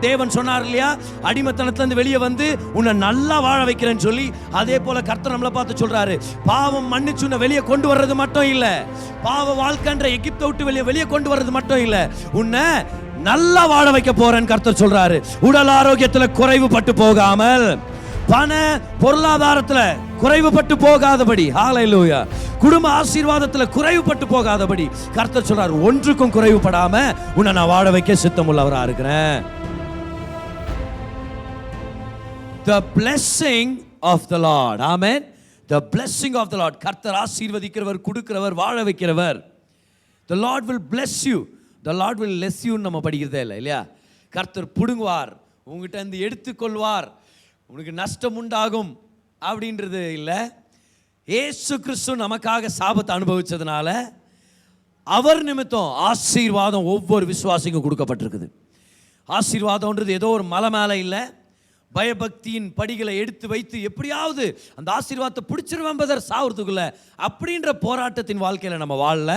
தேவன் சொன்னார் இல்லையா, அடிமைத்தனத்திலிருந்து வெளியே வந்து உன்னை நல்லா வாழ வைக்கிறேன்னு சொல்லி. அதே போல கர்த்தர் நம்மளை பார்த்து சொல்றாரு, பாவம் மன்னிச்சு உன்னை வெளியே கொண்டு வர்றது மட்டும் இல்ல, பாவ வாழ்க்கைன்ற எகிப்தை விட்டு வெளியே கொண்டு வர்றது மட்டும் இல்ல, உன்னை நல்லா வாழ வைக்க போறேன்னு கர்த்தர் சொல்றாரு. உடல் ஆரோக்கியத்துல குறைவுபட்டு போகாமல், பண பொருளாதாரத்துல குறைவுபட்டு போகாதபடி, ஹல்லேலூயா, குடும்ப ஆசீர்வாதத்துல குறைவுபட்டு போகாதபடி கர்த்தர் சொல்றார், ஒன்றுக்கும் குறைவுபடாம உன்னை நான் வாழ வைக்க சித்தமுள்ளவரா இருக்கிறேன். The blessing of the Lord. Amen. The blessing of the Lord. கர்த்தர் ஆசீர்வதிக்கிறவர், கொடுக்கிறவர், வாழ வைக்கிறவர். The Lord will bless you. The Lord will bless you. நம்ம படிக்கிறதே இல்லையா? கர்த்தர் புடுங்குவார், உங்ககிட்ட இருந்து எடுத்துக்கொள்வார், உனக்கு நஷ்டம் உண்டாகும் அப்படின்றது இல்லை. இயேசு கிறிஸ்து நமக்காக சாபத்தை அனுபவிச்சதுனால அவர் நிமித்தம் ஆசீர்வாதம் ஒவ்வொரு விசுவாசிக்கும் கொடுக்கப்பட்டிருக்குது. ஆசீர்வாதம்ன்றது ஏதோ ஒரு மலை மேலே இல்லை, பயபக்தியின் படிகளை எடுத்து வைத்து எப்படியாவது அந்த ஆசீர்வாதத்தை பிடிச்சிருவேன் பதர் சாவுறதுக்குள்ள அப்படின்ற போராட்டத்தின் வாழ்க்கையில் நம்ம வாழல.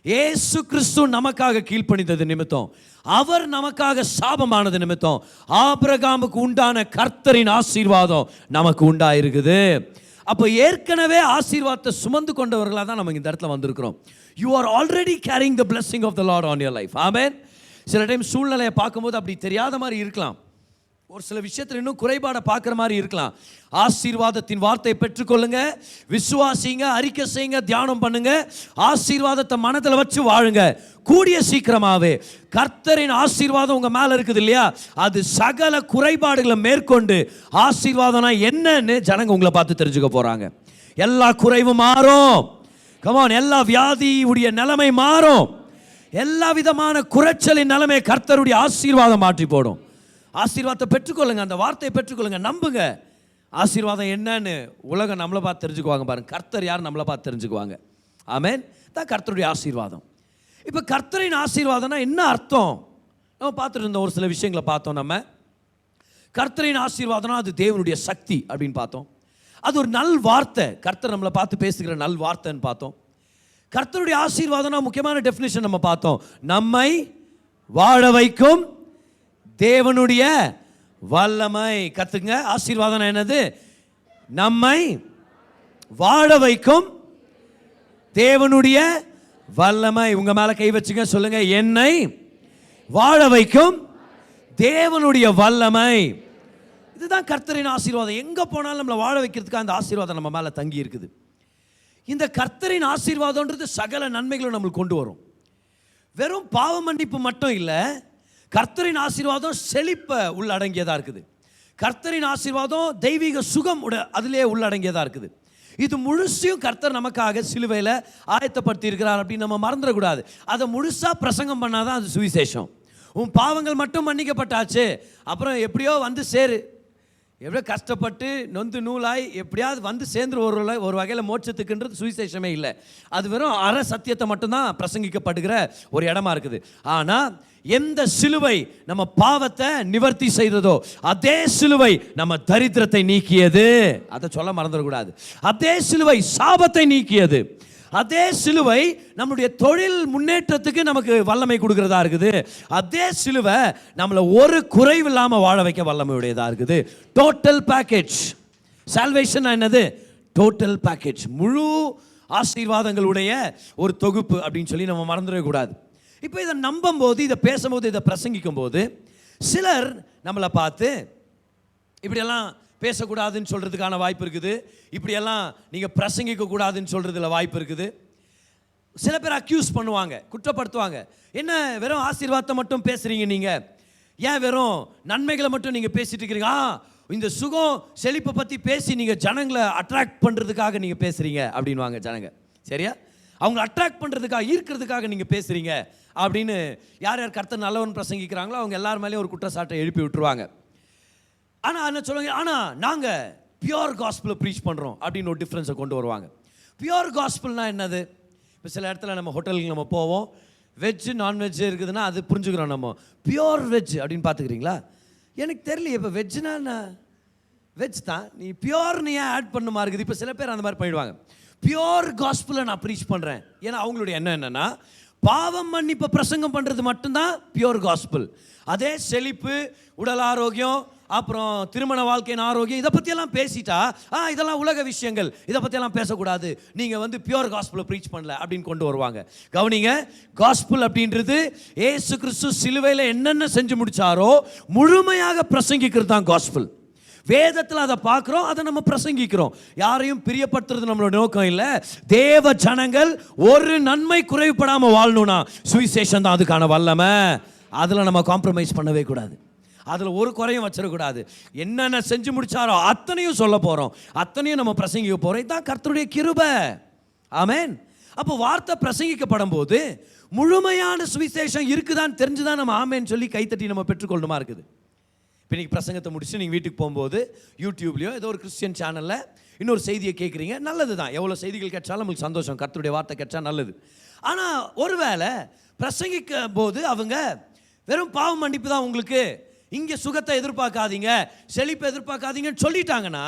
இயேசு கிறிஸ்து நமக்காக கீழ்ப்பணிந்தது நிமித்தம், அவர் நமக்காக சாபமானது நிமித்தம் ஆபிரகாமுக்கு உண்டான கர்த்தரின் ஆசீர்வாதம் நமக்கு உண்டாயிருக்குது. அப்போ ஏற்கனவே ஆசீர்வாதத்தை சுமந்து கொண்டவர்களாக தான் நம்ம இந்த இடத்துல வந்திருக்கிறோம். You are already carrying the blessing of the lord on your life. Amen. சில டைம் சூழ்நிலையை பார்க்கும்போது அப்படி தெரியாத மாதிரி இருக்கலாம், ஒரு சில விஷயத்தில் இன்னும் குறைபாடை பார்க்குற மாதிரி இருக்கலாம். ஆசீர்வாதத்தின் வார்த்தையை பெற்றுக்கொள்ளுங்க, விசுவாசிங்க, அறிக்கை செய்யுங்க, தியானம் பண்ணுங்க, ஆசீர்வாதத்தை மனதில் வச்சு வாழுங்க. கூடிய சீக்கிரமாகவே கர்த்தரின் ஆசீர்வாதம் உங்கள் மேலே இருக்குது இல்லையா, அது சகல குறைபாடுகளை மேற்கொண்டு ஆசீர்வாதம்னா என்னன்னு ஜனங்க உங்களை பார்த்து தெரிஞ்சுக்க போகிறாங்க. எல்லா குறைவும் மாறும். கமான், எல்லா வியாதியுடைய நிலைமை மாறும். எல்லா விதமான குறைச்சலின் நிலைமை கர்த்தருடைய ஆசீர்வாதம் மாற்றி போடும். ஆசீர்வாதத்தை பெற்றுக்கொள்ளுங்க, அந்த வார்த்தையை பெற்றுக்கொள்ளுங்க, நம்புங்க. ஆசீர்வாதம் என்னன்னு உலகம் நம்மளை பார்த்து தெரிஞ்சுக்குவாங்க. பாருங்க, கர்த்தர் யார் நம்மளை பார்த்து தெரிஞ்சுக்குவாங்க. ஆமென். தான் கர்த்தருடைய ஆசீர்வாதம். இப்போ கர்த்தரின் ஆசீர்வாதம்னா என்ன அர்த்தம்? நம்ம பார்த்துட்டு இருந்தோம், ஒரு சில விஷயங்களை பார்த்தோம். நம்ம கர்த்தரின் ஆசீர்வாதம்னா அது தேவனுடைய சக்தி அப்படின்னு பார்த்தோம். அது ஒரு நல் வார்த்தை, கர்த்தர் நம்மளை பார்த்து பேசுகிற நல் வார்த்தைன்னு பார்த்தோம். கர்த்தருடைய ஆசீர்வாதம்னா முக்கியமான டெஃபினிஷன் நம்ம பார்த்தோம், நம்மை வாழ வைக்கும் தேவனுடைய வல்லமை. கத்துங்க, ஆசீர்வாதம் என்னது? நம்மை வாழ வைக்கும் தேவனுடைய வல்லமை. உங்க மேல கை வச்சுங்க, சொல்லுங்க, என்னை வாழ வைக்கும் தேவனுடைய வல்லமை. இதுதான் கர்த்தரின் ஆசீர்வாதம். எங்க போனாலும் நம்மளை வாழ வைக்கிறதுக்கு அந்த ஆசீர்வாதம் நம்ம மேல தங்கி இருக்குது. இந்த கர்த்தரின் ஆசீர்வாதம்ன்றது சகல நன்மைகளும் நம்மளுக்கு கொண்டு வரும். வெறும் பாவ மன்னிப்பு மட்டும் இல்லை, கர்த்தரின் ஆசீர்வாதம் செழிப்பை உள்ளடங்கியதாக இருக்குது. கர்த்தரின் ஆசீர்வாதம் தெய்வீக சுகம் அதிலே உள்ளடங்கியதாக இருக்குது. இது முழுசையும் கர்த்தர் நமக்காக சிலுவையில் ஆயத்தப்படுத்தி இருக்கிறார் அப்படின்னு நம்ம மறந்துடக்கூடாது. அதை முழுசாக பிரசங்கம் பண்ணாதான் அது சுவிசேஷம். உன் பாவங்கள் மட்டும் மன்னிக்கப்பட்டாச்சு, அப்புறம் எப்படியோ வந்து சேரு, எவ்வளோ கஷ்டப்பட்டு நொந்து நூலாய் எப்படியாவது வந்து சேர்ந்து ஒரு வகையில் மோட்சத்துக்குன்றது சுவிசேஷமே இல்லை. அது வெறும் அற சத்தியத்தை மட்டும்தான் பிரசங்கிக்கப்படுகிற ஒரு இடமா இருக்குது. ஆனால் எந்த சிலுவை நம்ம பாவத்தை நிவர்த்தி செய்ததோ அதே சிலுவை நம்ம தரித்திரத்தை நீக்கியது. அதை சொல்ல மறந்துடக்கூடாது. அதே சிலுவை சாபத்தை நீக்கியது. அதே சிலுவை நம்முடைய தொழில் முன்னேற்றத்துக்கு நமக்கு வல்லமை கொடுக்கிறதா இருக்குது. அதே சிலுவை நம்மளை ஒரு குறைவு இல்லாமல் வாழ வைக்க வல்லமையுடையதாக இருக்குது. Total package. சால்வேஷன் என்னது? டோட்டல் பேக்கேஜ், முழு ஆசீர்வாதங்களுடைய ஒரு தொகுப்பு அப்படின்னு சொல்லி நம்ம மறந்துடவே கூடாது. இப்போ இதை நம்பும் போது, இதை பேசும்போது, இதை பிரசங்கிக்கும் போது சிலர் நம்மளை பார்த்து இப்படியெல்லாம் பேசக்கூடாதுன்னு சொல்கிறதுக்கான வாய்ப்பு இருக்குது, இப்படியெல்லாம் நீங்கள் பிரசங்கிக்க கூடாதுன்னு சொல்கிறதுல வாய்ப்பு இருக்குது. சில பேர் அக்யூஸ் பண்ணுவாங்க, குற்றப்படுத்துவாங்க. என்ன வெறும் ஆசீர்வாதத்தை மட்டும் பேசுகிறீங்க, நீங்கள் ஏன் வெறும் நன்மைகளை மட்டும் நீங்கள் பேசிட்டு இருக்கிறீங்க? இந்த சுகம் செழிப்பை பற்றி பேசி நீங்கள் ஜனங்களை அட்ராக்ட் பண்ணுறதுக்காக நீங்கள் பேசுகிறீங்க அப்படின்வாங்க ஜனங்க. சரியா? அவங்களை அட்ராக்ட் பண்ணுறதுக்காக, ஈர்க்கிறதுக்காக நீங்கள் பேசுகிறீங்க அப்படின்னு யார் யார் கர்த்தர் நல்லவன் பிரசங்கிக்கிறாங்களோ அவங்க எல்லார் மேலேயும் ஒரு குற்றச்சாட்டை எழுப்பி விட்டுருவாங்க. ஆனால் என்ன சொல்லுவாங்க, ஆனால் நாங்கள் பியோர் காஸ்பிளை ப்ரீச் பண்ணுறோம் அப்படின்னு ஒரு டிஃப்ரென்ஸை கொண்டு வருவாங்க. பியோர் காஸ்பிள்னால் என்னது? இப்போ சில இடத்துல நம்ம ஹோட்டலுக்கு நம்ம போவோம், வெஜ்ஜு நான்வெஜ்ஜு இருக்குதுன்னா அது புரிஞ்சுக்கிறோம். நம்ம பியோர் வெஜ் அப்படின்னு பார்த்துக்கிறீங்களா? எனக்கு தெரியலையே, இப்போ வெஜ்ஜுனா என்ன? வெஜ் தான், நீ பியோர் நீ ஏன் ஆட் பண்ணுமா இருக்குது? இப்போ சில பேர் அந்த மாதிரி பண்ணிடுவாங்க. பியோர் காஸ்பிளை நான் ப்ரீச் பண்ணுறேன். ஏன்னா அவங்களுடைய எண்ணம் என்னென்னா, பாவம் மன்னிப்பு பிரசங்கம் பண்ணுறது மட்டும்தான் பியூர் காஸ்பிள். அதே செழிப்பு, உடல் ஆரோக்கியம், அப்புறம் திருமண வாழ்க்கையின் ஆரோக்கியம், இதை பற்றியெல்லாம் பேசிட்டா இதெல்லாம் உலக விஷயங்கள், இதை பற்றியெல்லாம் பேசக்கூடாது, நீங்கள் பியூர் காஸ்பிளை ப்ரீச் பண்ணல அப்படின்னு கொண்டு வருவாங்க. கவனிங்க, காஸ்பிள் அப்படின்றது ஏசு கிறிஸ்து சிலுவையில் என்னென்ன செஞ்சு முடிச்சாரோ முழுமையாக பிரசங்கிக்கிறது தான் காஸ்பிள். வேதத்தில் அதை பார்க்குறோம், அதை நம்ம பிரசங்கிக்கிறோம். யாரையும் பிரியப்படுத்துறது நம்மளோட நோக்கம் இல்லை. தேவ ஜனங்கள் ஒரு நன்மை குறைவுபடாமல் வாழணும்னா சுவிசேஷம் தான் அதுக்கான வல்லமை. அதில் நம்ம காம்ப்ரமைஸ் பண்ணவே கூடாது, அதில் ஒரு குறையும் வச்சிடக்கூடாது. என்னென்ன செஞ்சு முடிச்சாரோ அத்தனையும் சொல்ல போகிறோம், அத்தனையும் நம்ம பிரசங்கிக்க போகிறோம். இதுதான் கர்த்தருடைய கிருபை. ஆமென். அப்போ வார்த்தை பிரசங்கிக்கப்படும் போது முழுமையான சுவிசேஷம் இருக்குதான்னு தெரிஞ்சுதான் நம்ம ஆமேன்னு சொல்லி கைத்தட்டி நம்ம பெற்றுக்கொள்ளணுமா இருக்குது. இப்போ நீங்கள் பிரசங்கத்தை முடிச்சு நீங்கள் வீட்டுக்கு போகும்போது யூடியூப்லேயோ ஏதோ ஒரு கிறிஸ்டியன் சேனலில் இன்னொரு செய்தியை கேட்குறீங்க, நல்லது தான். எவ்வளோ செய்திகள் கேட்டாலும் நம்மளுக்கு சந்தோஷம், கர்த்தருடைய வார்த்தை கேட்டா நல்லது. ஆனால் ஒருவேளை பிரசங்கிக்கும் போது அவங்க வெறும் பாவ மன்னிப்பு தான் உங்களுக்கு, இங்கே சுகத்தை எதிர்பார்க்காதீங்க, செழிப்பை எதிர்பார்க்காதீங்கன்னு சொல்லிட்டாங்கன்னா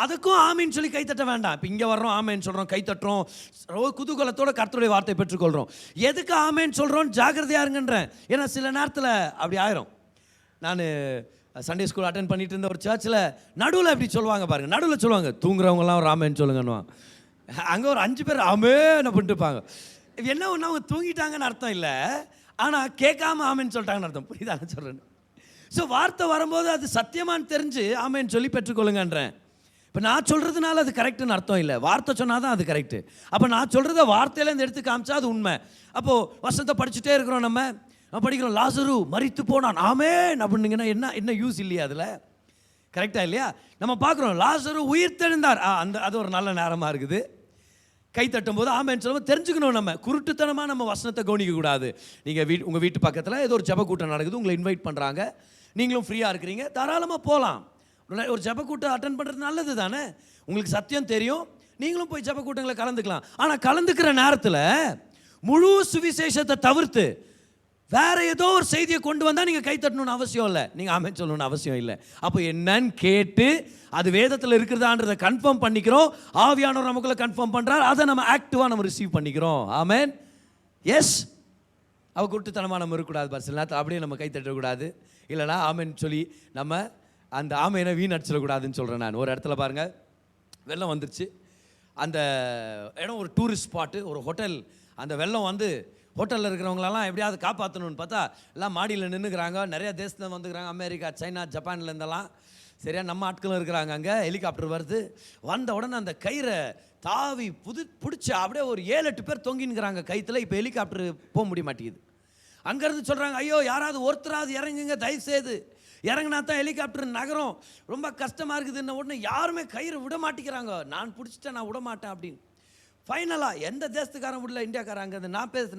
அதுக்கும் ஆமேன்னு சொல்லி கைத்தட்ட வேண்டாம். இப்போ இங்கே வர்றோம், ஆமேன்னு சொல்கிறோம், கைத்தட்டுறோம், குதூகலத்தோட கர்த்தருடைய வார்த்தை பெற்றுக்கொள்கிறோம். எதுக்கு ஆமேன்னு சொல்கிறோன்னு ஜாக்கிரதையாக இருங்கன்றேன். ஏன்னா சில நேரத்தில் அப்படி ஆயிரும். நான் சண்டே ஸ்கூல் அட்டென்ட் பண்ணிட்டு இருந்த ஒரு சர்ச்சில் நடுவில் எப்படி சொல்லுவாங்க பாருங்கள், நடுவில் சொல்லுவாங்க தூங்குறவங்கலாம் ஒரு ஆமேன்னு சொல்லுங்கன்னு. அங்கே ஒரு 5 பேர் ஆமேன்னு பண்ணிட்டு இருப்பாங்க. என்ன ஒன்று அவங்க தூங்கிட்டாங்கன்னு அர்த்தம் இல்லை, ஆனால் கேட்காம ஆமேன்னு சொல்லிட்டாங்கன்னு அர்த்தம். புரியுதா நான் சொல்கிறேன்? ஸோ வார்த்தை வரும்போது அது சத்தியமானு தெரிஞ்சு ஆமேன்னு சொல்லி பெற்றுக்கொள்ளுங்கன்றேன். இப்போ நான் சொல்கிறதுனால அது கரெக்டுன்னு அர்த்தம் இல்லை, வார்த்தை சொன்னால் தான் அது கரெக்டு. அப்போ நான் சொல்கிறத வார்த்தையிலேருந்து எடுத்து காமிச்சா அது உண்மை. அப்போது வசனத்தை படிச்சுட்டே இருக்கிறோம், நம்ம படிக்கிறோம், லாசரு மரித்து போனான் ஆமேன் அப்படின்னீங்கன்னா என்ன யூஸ் இல்லையா அதில்? கரெக்டாக இல்லையா? நம்ம பார்க்குறோம் லாசரு உயிர் தெழுந்தார், அது ஒரு நல்ல நேரமாக இருக்குது. கை தட்டும் போது ஆமேன்னு சொல்லும்போது தெரிஞ்சுக்கணும். நம்ம குருட்டுத்தனமாக நம்ம வசனத்தை கவனிக்கக்கூடாது. நீங்கள் உங்கள் வீட்டு பக்கத்தில் ஏதோ ஒரு ஜெபக்கூட்டம் நடக்குது, உங்களை இன்வைட் பண்ணுறாங்க, நீங்களும் ஃப்ரீயாக இருக்கிறீங்க, தாராளமாக போகலாம். ஒரு ஜெபக்கூட்டம் அட்டன் பண்ணுறது நல்லது தானே. உங்களுக்கு சத்தியம் தெரியும், நீங்களும் போய் ஜெபக்கூட்டங்களை கலந்துக்கலாம். ஆனால் கலந்துக்கிற நேரத்தில் முழு சுவிசேஷத்தை தவிர்த்து வேற ஏதோ ஒரு செய்தியை கொண்டு வந்தால் நீங்கள் கை தட்டணும்னு அவசியம் இல்லை, நீங்கள் ஆமேன் சொல்லணும்னு அவசியம் இல்லை. அப்போ என்னன்னு கேட்டு அது வேதத்தில் இருக்கிறதான்றதை கன்ஃபார்ம் பண்ணிக்கிறோம். ஆவியானவர் நமக்குள்ள கன்ஃபார்ம் பண்ணுறார், அதை நம்ம ஆக்டிவாக நம்ம ரிசீவ் பண்ணிக்கிறோம். ஆமேன். எஸ், அவ குருட்டுத்தனமாக நம்ம இருக்கக்கூடாது. பஸ் நேரத்தில் அப்படியே நம்ம கை தட்டக்கூடாது, இல்லைனா ஆமேன்னு சொல்லி நம்ம அந்த ஆமையை வீணடிச்சிடக்கூடாதுன்னு சொல்கிறேன் நான். ஒரு இடத்துல பாருங்கள், வெள்ளம் வந்துருச்சு. அந்த இடம் ஒரு டூரிஸ்ட் ஸ்பாட்டு, ஒரு ஹோட்டல். அந்த வெள்ளம் ஹோட்டலில் இருக்கிறவங்களெல்லாம் எப்படியாவது காப்பாற்றணும்னு பார்த்தா எல்லாம் மாடியில் நின்றுக்கிறாங்க. நிறைய தேசத்தில் வந்துக்கிறாங்க, அமெரிக்கா, சைனா, ஜப்பான்லேருந்தெல்லாம். சரியா நம்ம ஆட்களும் இருக்கிறாங்க. அங்கே ஹெலிகாப்டர் வருது. வந்த உடனே அந்த கயிறை தாவி பிடிச்சி அப்படியே ஒரு 7-8 பேர் தொங்கின்னுக்கிறாங்க கயிற்றுல. இப்போ ஹெலிகாப்டர் போக முடிய மாட்டேங்குது. அங்கேருந்து சொல்கிறாங்க, ஐயோ யாராவது ஒருத்தராவது இறங்குங்க தயவுசெய்து, இறங்கினா தான் ஹெலிகாப்டர் நகரம், ரொம்ப கஷ்டமாக இருக்குதுன்ன உடனே யாருமே கயிறு விட மாட்டேங்கிறாங்க. நான் பிடிச்சிட்டேன், நான் விட மாட்டேன் அப்படின்னு. ஃபைனலாக எந்த தேசத்துக்காரன் விடல, இந்தியாக்காரங்க,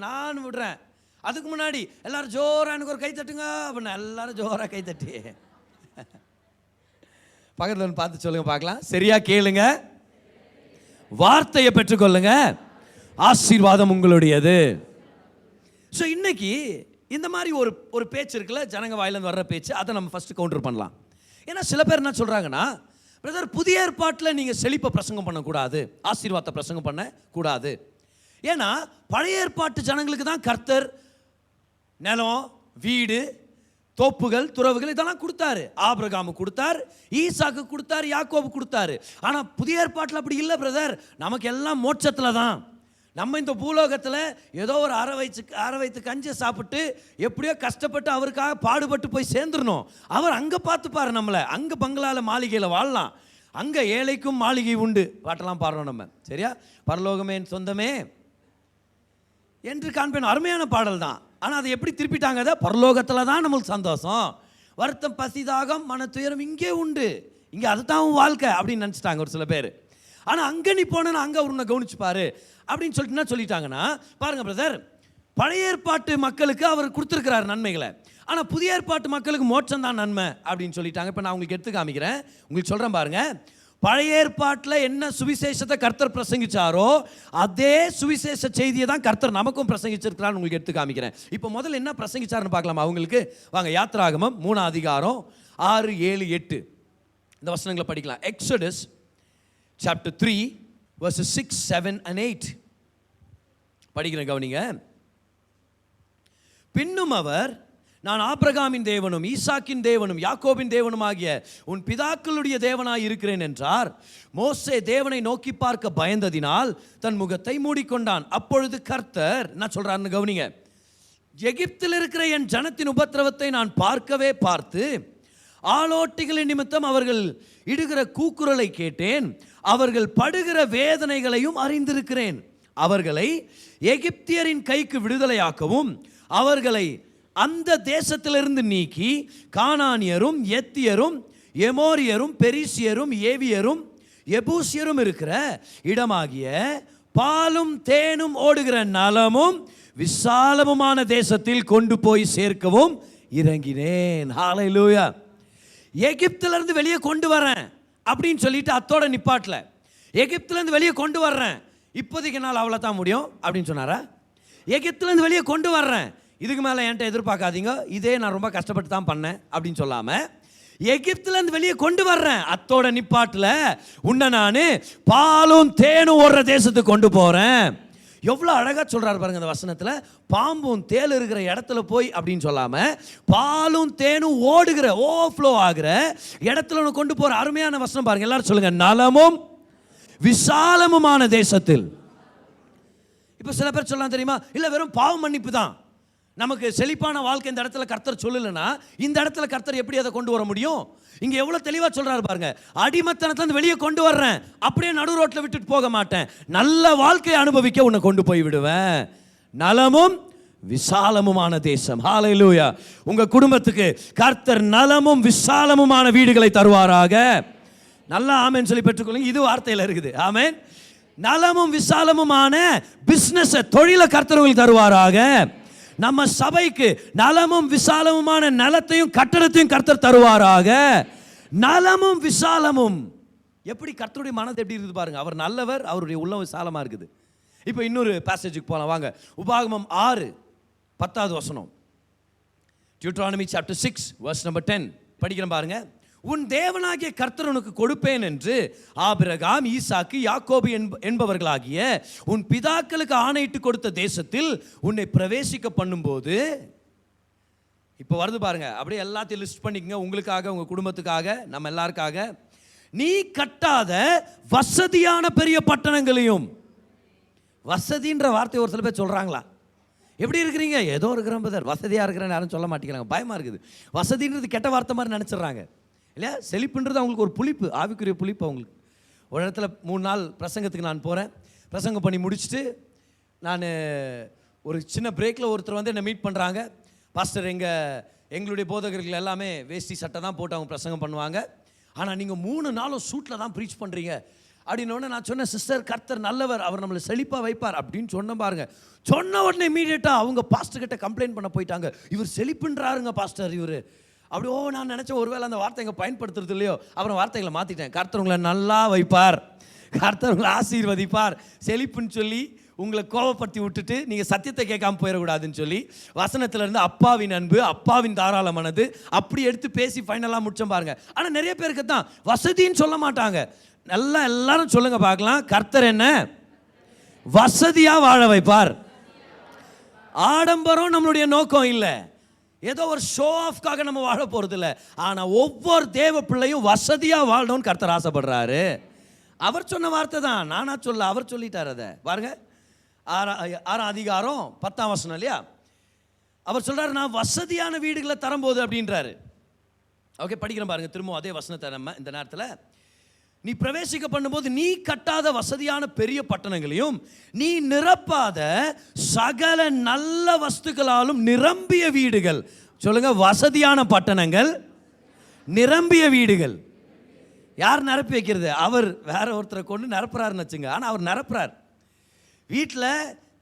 நான் விடுறேன். அதுக்கு முன்னாடி எல்லாரும் ஜோராக எனக்கு ஒரு கை தட்டுங்க அப்படின்னா எல்லாரும் ஜோராக கை தட்டி பக்கத்தில் பார்த்து சொல்லுங்க பார்க்கலாம். சரியா கேளுங்க, வார்த்தையை பெற்றுக்கொள்ளுங்க, ஆசீர்வாதம் உங்களுடையது. ஸோ இன்னைக்கு இந்த மாதிரி ஒரு பேச்சு இருக்குல்ல, ஜனங்க வாயிலேருந்து வர்ற பேச்சு, அதை நம்ம ஃபஸ்ட்டு கவுண்டர் பண்ணலாம். ஏன்னா சில பேர் என்ன சொல்கிறாங்கன்னா, பிரதர் புதிய ஏற்பாட்டில் நீங்கள் செழிப்பை பிரசங்கம் பண்ணக்கூடாது, ஆசீர்வாதத்தை பிரசங்கம் பண்ணக்கூடாது. ஏன்னா பழைய ஏற்பாட்டு ஜனங்களுக்கு தான் கர்த்தர் நிலம், வீடு, தோப்புகள், துறவுகள் இதெல்லாம் கொடுத்தாரு. ஆபிரகாமுக்கு கொடுத்தார், ஈசாக்கு கொடுத்தார், யாக்கோபு கொடுத்தாரு. ஆனால் புதிய ஏற்பாட்டில் அப்படி இல்லை பிரதர். நமக்கு எல்லாம் மோட்சத்தில் தான். நம்ம இந்த பூலோகத்தில் ஏதோ ஒரு அரை வயிற்று கஞ்சி சாப்பிட்டு எப்படியோ கஷ்டப்பட்டு அவருக்காக பாடுபட்டு போய் சேர்ந்துடணும். அவர் அங்கே பார்த்துப்பார் நம்மளை. அங்கே பங்களாவில் மாளிகையில் வாழலாம், அங்கே ஏழைக்கும் மாளிகை உண்டு பாட்டெல்லாம் பாடுறோம் நம்ம. சரியா? பரலோகமே என் சொந்தமே என்று காண்பேன், அருமையான பாடல் தான். ஆனால் அதை எப்படி திருப்பிட்டாங்க, அதை பரலோகத்தில் தான் நம்மளுக்கு சந்தோஷம், வருத்தம், பசி, தாகம், மன துயரம் இங்கே உண்டு, இங்கே அதுதான் வாழ்க்கை அப்படின்னு நினச்சிட்டாங்க ஒரு சில பேர். ஆனால் அங்கே நீ போனா அங்கே உன்னை கவனிச்சுப்பாரு அப்படின்னு சொல்லிட்டு சொல்லிட்டாங்கன்னா பாருங்க பிரதர், பழைய ஏற்பாட்டு மக்களுக்கு அவர் கொடுத்துருக்கிறார் நன்மைகளை, ஆனால் புதிய ஏற்பாட்டு மக்களுக்கு மோட்சம் தான் நன்மை அப்படின்னு சொல்லிட்டாங்க. இப்போ நான் உங்களுக்கு எடுத்து காமிக்கிறேன், உங்களுக்கு சொல்கிறேன் பாருங்க. பழைய ஏற்பாட்டில் என்ன சுவிசேஷத்தை கர்த்தர் பிரசங்கிச்சாரோ அதே சுவிசேஷ செய்தியை தான் கர்த்தர் நமக்கும் பிரசங்கிச்சிருக்கிறான்னு உங்களுக்கு எடுத்து காமிக்கிறேன். இப்போ முதல்ல என்ன பிரசங்கிச்சாருன்னு பார்க்கலாமா அவங்களுக்கு? வாங்க, யாத்ராகமம் 3 அதிகாரம் 6, 7, 8 இந்த வசனங்களை படிக்கலாம். எக்ஸோடஸ் chapter 3 verses 6, 7 and 8 படிக்கிறேன், கவனிங்க. பின்னும் அவர், நான் ஆபிரகாமின் தேவனும் ஈசாக்கின் தேவனும் யாக்கோபின் தேவனும் ஆகிய உன் பிதாக்களுடைய தேவனாய் இருக்கிறேன் என்றார். மோசே தேவனை நோக்கி பார்க்க பயந்ததினால் தன் முகத்தை மூடிக்கொண்டான். அப்பொழுது கர்த்தர் என்ன சொல்றாருன்னு கவனிங்க. எகிப்தில் இருக்கிற என் ஜனத்தின் உபத்திரவத்தை நான் பார்க்கவே பார்த்து ஆளோட்டிகளின் நிமித்தம் அவர்கள் இடுகிற கூக்குரலை கேட்டேன். அவர்கள் படுகிற வேதனைகளையும் அறிந்திருக்கிறேன். அவர்களை எகிப்தியரின் கைக்கு விடுதலையாக்கவும் அவர்களை அந்த தேசத்திலிருந்து நீக்கி கானானியரும் எத்தியரும் எமோரியரும் பெரிசியரும் ஏவியரும் எபூசியரும் இருக்கிற இடமாகிய பாலும் தேனும் ஓடுகிற நலமும் விசாலமுமான தேசத்தில் கொண்டு போய் சேர்க்கவும் இறங்கினேன். ஹல்லேலூயா. எகிப்திலிருந்து வெளியே கொண்டு வரேன் அப்படின்னு சொல்லிட்டு அத்தோட நிப்பாட்டல. எகிப்திலிருந்து வெளியே கொண்டு வர்றேன், இப்போதைக்கு என்னால் அவ்வளோதான் முடியும் அப்படின்னு சொன்னாரா? எகிப்திலிருந்து வெளியே கொண்டு வர்றேன், இதுக்கு மேலே என்கிட்ட எதிர்பார்க்காதீங்க, இதே நான் ரொம்ப கஷ்டப்பட்டு தான் பண்ணேன் அப்படின்னு சொல்லாமல், எகிப்திலிருந்து வெளியே கொண்டு வர்றேன், அத்தோட நிப்பாட்டில் உன்னை நான் பாலும் தேனும் ஓடுற தேசத்துக்கு கொண்டு போகிறேன். எவ்வளோ அழகாக சொல்கிறாரு பாருங்க அந்த வசனத்தில். பாம்பும் தேல் இருக்கிற இடத்துல போய் அப்படின்னு சொல்லாமல் பாலும் தேனும் ஓடுகிற ஓவர்ஃப்ளோ ஆகிற இடத்துல ஒன்று கொண்டு போகிற அருமையான வசனம் பாருங்க. எல்லாரும் சொல்லுங்க, நலமும் விசாலமுமான தேசத்தில். இப்போ சில பேர் சொல்லலாம் தெரியுமா, இல்லை வெறும் பாவ மன்னிப்பு தான் நமக்கு செழிப்பான வாழ்க்கை இந்த இடத்துல கர்த்தர் சொல்லலைன்னா இந்த இடத்துல கர்த்தர் எப்படி அதை கொண்டு வர முடியும்? இங்க எவ்வளவு தெளிவா சொல்றாரு பாருங்க. அடிமத்தனத்துல வெளியே கொண்டு வர்றேன், அப்படியே நடு ரோட்ல விட்டுட்டு போக மாட்டேன், நல்ல வாழ்க்கையை அனுபவிக்க உன்னை கொண்டு போய் விடுவேன். நலமும் விசாலமுமான தேசம். ஹல்லேலூயா. உங்க குடும்பத்துக்கு கர்த்தர் நலமும் விசாலமுமான வீடுகளை தருவாராக. நல்லா ஆமென் சொல்லி பெற்றுக்கொள்ளுங்க. இது வார்த்தையில இருக்குது. ஆமென். நலமும் விசாலமுமான பிசினஸ் தொழிலை கர்த்தர் உங்களுக்கு தருவாராக. நம்ம சபைக்கு நலமும் விசாலமுமான நிலத்தையும் கட்டடத்தையும் கர்த்தர் தருவாராக. நலமும் விசாலமும். எப்படி கர்த்தருடைய மனது எப்படி இருக்குது பாருங்க. அவர் நல்லவர், அவருடைய உள்ளம் விசாலமா இருக்குது. இப்போ இன்னொரு பேசேஜுக்கு போகலாம் வாங்க. உபாகமம் 6:10 வசனம். Deuteronomy chapter 6 verse number 10 படிக்கிறேன் பாருங்க. உன் தேவனாகிய கர்த்தர் உனக்கு கொடுப்பேன் என்று ஆபிரகாம் ஈசாக்கு யாக்கோபு என்பவர்களாகிய உன் பிதாக்களுக்கு ஆணையிட்டு கொடுத்த தேசத்தில் உன்னை பிரவேசிக்க பண்ணும்போது, இப்போ வருது பாருங்க, அப்படியே எல்லாத்தையும் லிஸ்ட் பண்ணிக்கங்க உங்களுக்காக, உங்க குடும்பத்துக்காக, நம்ம எல்லாருக்காக. நீ கட்டாத வசதியான பெரிய பட்டணங்களையும். வசதின்ற வார்த்தை ஒரு சில பேர் சொல்றாங்களா? எப்படி இருக்கிறீங்க? ஏதோ இருக்கிறேன் பதர், வசதியாக இருக்கிறேன்னு யாரும் சொல்ல மாட்டேங்கிறாங்க. பயமாக இருக்குது. வசதின்றது கெட்ட வார்த்தை மாதிரி நினச்சிட்றாங்க இல்லையா? செழிப்புன்றது அவங்களுக்கு ஒரு புளிப்பு, ஆவிக்குரிய புளிப்பு அவங்களுக்கு. ஒரு இடத்துல 3 நாள் பிரசங்கத்துக்கு நான் போகிறேன். பிரசங்கம் பண்ணி முடிச்சுட்டு நான் ஒரு சின்ன பிரேக்கில் ஒருத்தர் வந்து என்னை மீட் பண்ணுறாங்க. பாஸ்டர், எங்களுடைய போதகர்கள் எல்லாமே வேஷ்டி சட்டை தான் போட்டு அவங்க பிரசங்கம் பண்ணுவாங்க, ஆனால் நீங்கள் 3 நாளும் சூட்டில் தான் ப்ரீச் பண்ணுறீங்க அப்படின்னோடனே நான் சொன்னேன், சிஸ்டர் கர்த்தர் நல்லவர், அவர் நம்மளை செழிப்பாக வைப்பார் அப்படின்னு சொன்ன பாருங்க. சொன்ன உடனே இமீடியட்டாக அவங்க பாஸ்டர் கிட்ட கம்ப்ளைண்ட் பண்ண போயிட்டாங்க. இவர் செழிப்புன்றாருங்க பாஸ்டர் இவர் அப்படி. நான் நினச்சேன் ஒருவேளை அந்த வார்த்தை இங்கே பயன்படுத்துறது இல்லையோ. அப்புறம் வார்த்தைகளை மாற்றிட்டேன். கர்த்தர் உங்களை நல்லா வைப்பார், கர்த்தர் உங்களை ஆசீர்வதிப்பார், செழிப்புன்னு சொல்லி உங்களை கோபப்படுத்தி விட்டுட்டு நீங்கள் சத்தியத்தை கேட்காம போயிடக்கூடாதுன்னு சொல்லி வசனத்திலேருந்து அப்பாவின் அன்பு, அப்பாவின் தாராள மனது அப்படி எடுத்து பேசி ஃபைனலாக முடிச்சோம் பாருங்க. ஆனால் நிறைய பேருக்கு தான் வசதின்னு சொல்ல மாட்டாங்க. நல்லா எல்லாரும் சொல்லுங்க பார்க்கலாம், கர்த்தர் என்ன வசதியாக வாழ வைப்பார். ஆடம்பரம் நம்மளுடைய நோக்கம் இல்லை, ஏதோ ஒரு ஷோ ஆஃப்காக நம்ம வாழ போகிறது இல்லை. ஆனால் ஒவ்வொரு தேவ பிள்ளையும் வசதியாக வாழணும்னு கர்த்தர் ஆசைப்படுறாரு. அவர் சொன்ன வார்த்தை தான், நானா சொல்ல, அவர் சொல்லிட்டார். அதை பாருங்க, 6ஆம் அதிகாரம் 10ஆம் வசனம் இல்லையா? அவர் சொல்றாரு, நான் வசதியான வீடுகளை தரும்போது அப்படின்றாரு. ஓகே, படிக்கிறேன் பாருங்க திரும்ப அதே வசனத்தை. நம்ம இந்த நேரத்தில் நீ பிரவேசிக்க பண்ணும்போது நீ கட்டாத வசதியான பெரிய பட்டணங்களையும் நீ நிரப்பாத சகல நல்ல வஸ்துக்களாலும் நிரம்பிய வீடுகள். சொல்லுங்க, வசதியான பட்டணங்கள், நிரம்பிய வீடுகள். யார் நிரப்பி வைக்கிறது? அவர் வேற ஒருத்தரை கொண்டு நிரப்புறாருன்னு வச்சுங்க. ஆனால் அவர் நிரப்புறார். வீட்டில்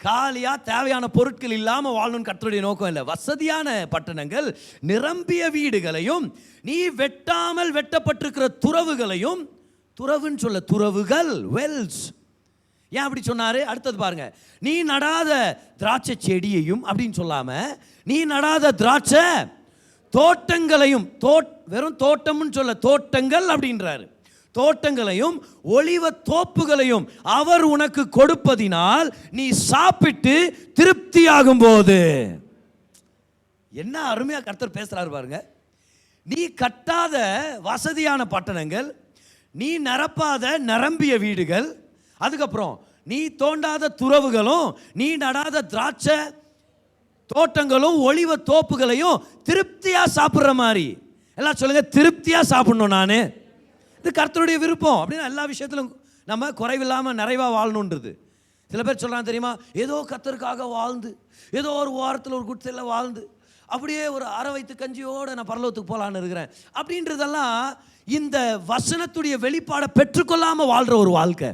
காலியாக தேவையான பொருட்கள் இல்லாமல் வாழணும்னு கர்த்தருடைய நோக்கம் இல்லை. வசதியான பட்டணங்கள், நிரம்பிய வீடுகளையும் நீ வெட்டாமல் வெட்டப்பட்டிருக்கிற துறவுகளையும். துறவுன்னு சொல்ல, துறவுகள் வெல்ஸ். ஏன் அப்படி சொன்னாரு? அடுத்தது பாருங்க, நீ நடாத திராட்சை செடியையும் அப்படின்னு சொல்லாம நீ நடாத திராட்சை தோட்டங்களையும். வெறும் தோட்டம்னு சொல்ல, தோட்டங்கள் அப்படின்றாரு. தோட்டங்களையும் ஒலிவ தோப்புகளையும் அவர் உனக்கு கொடுப்பதினால் நீ சாப்பிட்டு திருப்தியாகும் போது. என்ன அருமையாக கர்த்தர் பேசுகிறாரு பாருங்க. நீ கட்டாத வசதியான பட்டணங்கள், நீ நிரப்பாத நிரம்பிய வீடுகள், அதுக்கப்புறம் நீ தோண்டாத துறவுகளும், நீ நடாத திராட்சை தோட்டங்களும் ஒளிவ தோப்புகளையும் திருப்தியா சாப்பிட்ற மாதிரி. எல்லாம் சொல்லுங்க, திருப்தியா சாப்பிடணும். நான் இது கர்த்தருடைய விருப்பம். அப்படின்னா எல்லா விஷயத்திலும் நம்ம குறைவில்லாமல் நிறைவாக வாழணுன்றது. சில பேர் சொல்கிறாங்க தெரியுமா, ஏதோ கர்த்தருக்காக வாழ்ந்து, ஏதோ ஒரு வாரத்தில் ஒரு குடிசையில் வாழ்ந்து, அப்படியே ஒரு அரை வயிற்று கஞ்சியோடு நான் பரலோகத்துக்கு போகலான்னு இருக்கிறேன் அப்படின்றதெல்லாம் இந்த வசனத்துடைய வெளிப்பாடை பெற்றுக்கொள்ளாமல் வாழ்கிற ஒரு வாழ்க்கை.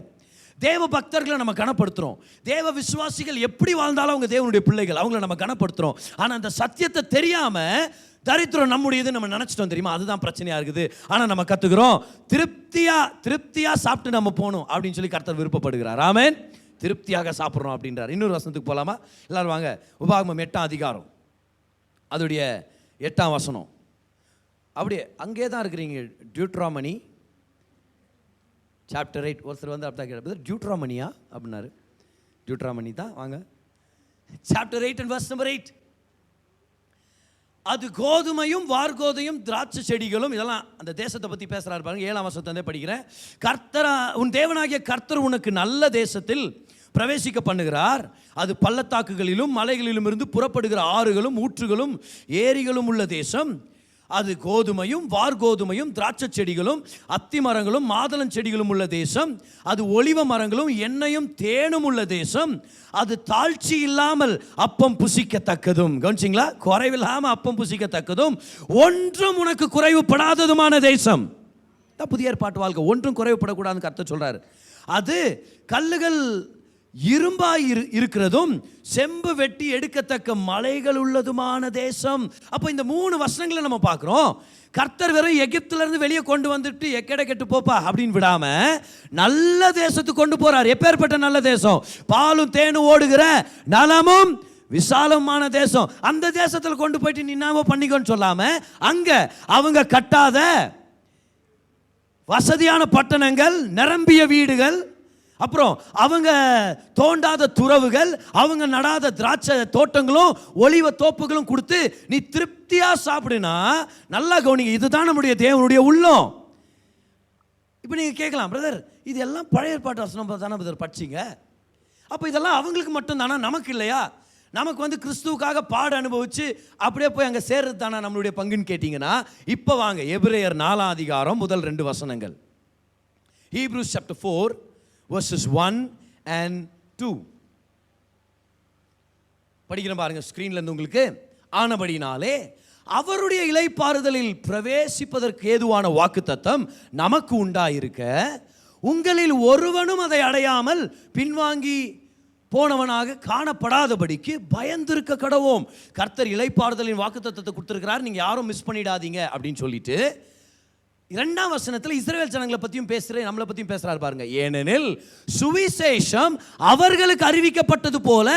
தேவ பக்தர்களை நம்ம கனப்படுத்துகிறோம். தேவ விசுவாசிகள் எப்படி வாழ்ந்தாலும் அவங்க தேவனுடைய பிள்ளைகள், அவங்கள நம்ம கனப்படுத்துகிறோம். ஆனால் அந்த சத்தியத்தை தெரியாமல் தரித்திரம் நம்முடையது நம்ம நினச்சிட்டோம் தெரியுமா, அதுதான் பிரச்சனையாக இருக்குது. ஆனால் நம்ம கற்றுக்கிறோம், திருப்தியாக சாப்பிட்டு நம்ம போகணும் அப்படின்னு சொல்லி கர்த்தர் விருப்பப்படுகிறார். ஆமென். திருப்தியாக சாப்பிட்றோம் அப்படின்றார். இன்னொரு வசனத்துக்கு போகலாமா? எல்லாரும் வாங்க. உபாகமம் 8ஆம் அதிகாரம், அதோடைய 8ஆம் வசனம். அப்படியே அங்கே தான் இருக்கிறீங்க. டியூட்ராமனி சாப்டர் 8. ஒருத்தர் வந்து அப்படி தான் கேட்பார், டியூட்ராமனியா அப்படின்னாரு. டியூட்ராமனி தான். வாங்க, சாப்டர் 8 and verse number 8. அது கோதுமையும் வார்கோதையும் திராட்சை செடிகளும், இதெல்லாம் அந்த தேசத்தை பற்றி பேசுகிறாரு பாருங்க. 7ஆம் வசனத்தை படிக்கிறேன். கர்த்தர் உன் தேவனாகிய கர்த்தர் உனக்கு நல்ல தேசத்தில் பிரவேசிக்க பண்ணுகிறார். அது பள்ளத்தாக்குகளிலும் மலைகளிலும் இருந்து புறப்படுகிற ஆறுகளும் ஊற்றுகளும் ஏரிகளும் உள்ள தேசம். அது கோதுமையும் வார்கோதுமையும் திராட்சை செடிகளும் அத்தி மரங்களும் மாதளம் செடிகளும் உள்ள தேசம். அது ஒலிவ மரங்களும் எண்ணெயும் தேனும் உள்ள தேசம். அது தாழ்ச்சி இல்லாமல் அப்பம் புசிக்கத்தக்கதும், கவனிச்சிங்களா, குறைவில்லாமல் அப்பம் புசிக்கத்தக்கதும், ஒன்றும் உனக்கு குறைவுபடாததுமான தேசம். புதிய ஏற்பாட்டு வாழ்க்கை. ஒன்றும் குறைவுபடக்கூடாதுன்னு கர்த்தர் சொல்றாரு. அது கல்லுகள் இரும்பாய் இருக்கிறதும் செம்பு வெட்டி எடுக்கத்தக்க மலைகள் உள்ளதுமான தேசம். அப்போ இந்த 3 வசனங்களை நம்ம பார்க்குறோம். கர்த்தர் வெறும் எகிப்திலிருந்து வெளியே கொண்டு வந்துட்டு எக்கடை கெட்டு போப்பா அப்படின்னு விடாம நல்ல தேசத்துக்கு கொண்டு போறார். எப்பேற்பட்ட நல்ல தேசம்? பாலும் தேனும் ஓடுகிற நலமும் விசாலமான தேசம். அந்த தேசத்தில் கொண்டு போயிட்டு நின்னாம பண்ணிக்கோன்னு சொல்லாம, அங்க அவங்க கட்டாத வசதியான பட்டணங்கள், நிரம்பிய வீடுகள், அப்புறம் அவங்க தோண்டாத துறவுகள், அவங்க நடாத திராட்சை தோட்டங்களும் ஒலிவ தோப்புகளும் கொடுத்து நீ திருப்தியா சாப்பிடுனா, நல்லா கவனிங்க, இதுதான் நம்முடைய தேவனுடைய உள்ளம். இப்போ நீங்க கேட்கலாம், பிரதர் இதெல்லாம் பழைய ஏற்பாட்டு வசனம் தானே பிரதர் படிச்சிங்க, அப்போ இதெல்லாம் அவங்களுக்கு மட்டும் தானா, நமக்கு இல்லையா? நமக்கு வந்து கிறிஸ்துவுக்காக பாடு அனுபவிச்சு அப்படியே போய் அங்கே சேர்றது தானே நம்மளுடைய பங்குன்னு கேட்டிங்கன்னா, இப்போ வாங்க எபிரேயர் 4ஆம் அதிகாரம் முதல் 2 வசனங்கள். Hebrews chapter 4 verses 1 and 2 படிக்கிறேன் பாருங்க ஸ்கிரீன்ல இருந்து உங்களுக்கு. ஆனபடினாலே அவருடைய இளைப்பாறுதலில் பிரவேசிப்பதற்கு ஏதுவான வாக்குத்தத்தம் நமக்கு உண்டாயிருக்க, உங்களில் ஒருவனும் அதை அடையாமல் பின்வாங்கி போனவனாக காணப்படாதபடிக்கு பயந்திருக்க கடவோம். கர்த்தர் இளைப்பாறுதலின் வாக்குத்தத்தத்தை கொடுத்திருக்கிறார், நீங்க யாரும் மிஸ் பண்ணிடாதீங்க அப்படின்னு சொல்லிட்டு 2ஆம் வசனத்தில் இஸ்ரவேல் ஜனங்களை பற்றியும் பேசுகிறேன், நம்மளை பற்றியும் பேசுகிறார் பாருங்க. ஏனெனில் சுவிசேஷம் அவர்களுக்கு அறிவிக்கப்பட்டது போல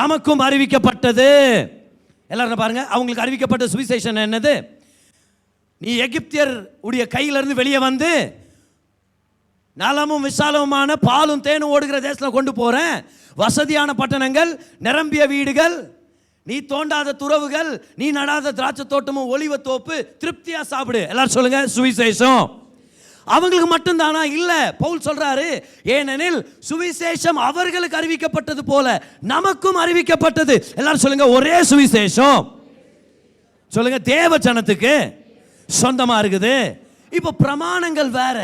நமக்கும் அறிவிக்கப்பட்டது. எல்லாரும் பாருங்க, அவங்களுக்கு அறிவிக்கப்பட்ட சுவிசேஷம் என்னது? நீ எகிப்தியர் உடைய கையிலிருந்து வெளியே வந்து நலமும் விசாலமுமான பாலும் தேனும் ஓடுகிற தேசத்தில் கொண்டு போகிறேன். வசதியான பட்டணங்கள், நிரம்பிய வீடுகள், நீ தோண்டாத துறவுகள், நீ நடாத திராட்சை தோட்டமும் ஒலிவ தோப்பு, திருப்தியா சாப்பிடு. எல்லாரும் சொல்லுங்க, சுவிசேஷம் அவங்களுக்கு மட்டும்தானா? இல்ல, பவுல் சொல்றாரு, ஏனெனில் சுவிசேஷம் அவர்களுக்கு அறிவிக்கப்பட்டது போல நமக்கும் அறிவிக்கப்பட்டது. எல்லாரும் சொல்லுங்க, ஒரே சுவிசேஷம் சொல்லுங்க தேவ ஜனத்துக்கு சொந்தமா இருக்குது. இப்போ பிரமாணங்கள் வேற,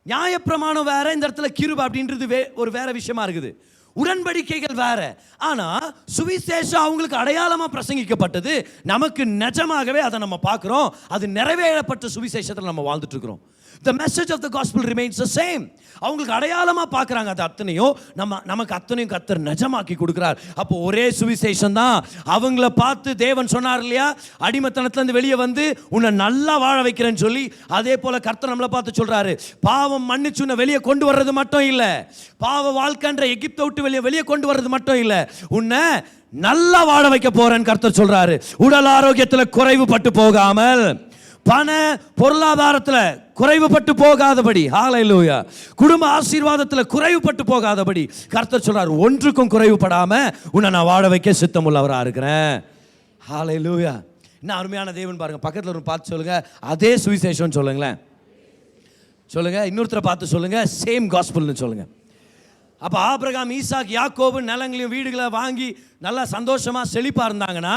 நியாய பிரமாணம் வேற, இந்த இடத்துல கிருபை அப்படின்றது ஒரு வேற விஷயமா இருக்குது. உடன்படிக்கைகள் வேற. ஆனா சுவிசேஷம் அவங்களுக்கு அடையாளமா பிரசங்கிக்கப்பட்டது, நமக்கு நிஜமாகவே அதை நம்ம பார்க்கிறோம். அது நிறைவேறப்பட்ட சுவிசேஷத்தில் நம்ம வாழ்ந்துட்டு இருக்கிறோம். The message of the gospel remains the same. அவங்களுக்கு அடையாளமா பார்க்குறாங்க, அது அத்தனையும் நமக்கு அத்தனையும் கர்த்தர் நிஜமாக்கி கொடுக்குறார். அப்போ ஒரே சுவிசேஷம் தான். அவங்கள பார்த்து தேவன் சொன்னார் இல்லையா, அடிமைத்தனத்திலிருந்து வெளியே வந்து உன்னை நல்லா வாழ வைக்கிறேன்னு சொல்லி, அதே போல கர்த்தர் நம்மளை பார்த்து சொல்றாரு, பாவம் மன்னிச்சு உன்னை வெளியே கொண்டு வர்றது மட்டும் இல்லை, பாவ வாழ்க்கைன்ற எகிப்தை விட்டு வெளியே கொண்டு வர்றது மட்டும் இல்லை, உன்னை நல்லா வாழ வைக்க போறேன்னு கர்த்தர் சொல்றாரு. உடல் ஆரோக்கியத்தில் குறைவுபட்டு போகாமல், பண பொருளாதாரத்தில் குறைவுபட்டு போகாதபடி, ஹல்லேலூயா, குடும்ப ஆசீர்வாதத்தில் குறைவுபட்டு போகாதபடி கர்த்தர் சொல்றார், ஒன்றுக்கும் குறைவுபடாம உன்னை நான் வாழ வைக்க சித்தமுள்ளவராக இருக்கிறேன். ஹல்லேலூயா. இன்னும் அருமையான தேவன் பாருங்க. பக்கத்தில் ஒரு பார்த்து சொல்லுங்க, அதே சுவிசேஷம் சொல்லுங்களேன். சொல்லுங்க, இன்னொருத்தரை பார்த்து சொல்லுங்க, சேம் காஸ்பல்னு சொல்லுங்க. அப்போ ஆபிரகாம், ஈசாக், யாக்கோபு நிலங்களையும் வீடுகளை வாங்கி நல்லா சந்தோஷமாக செழிப்பாக இருந்தாங்கன்னா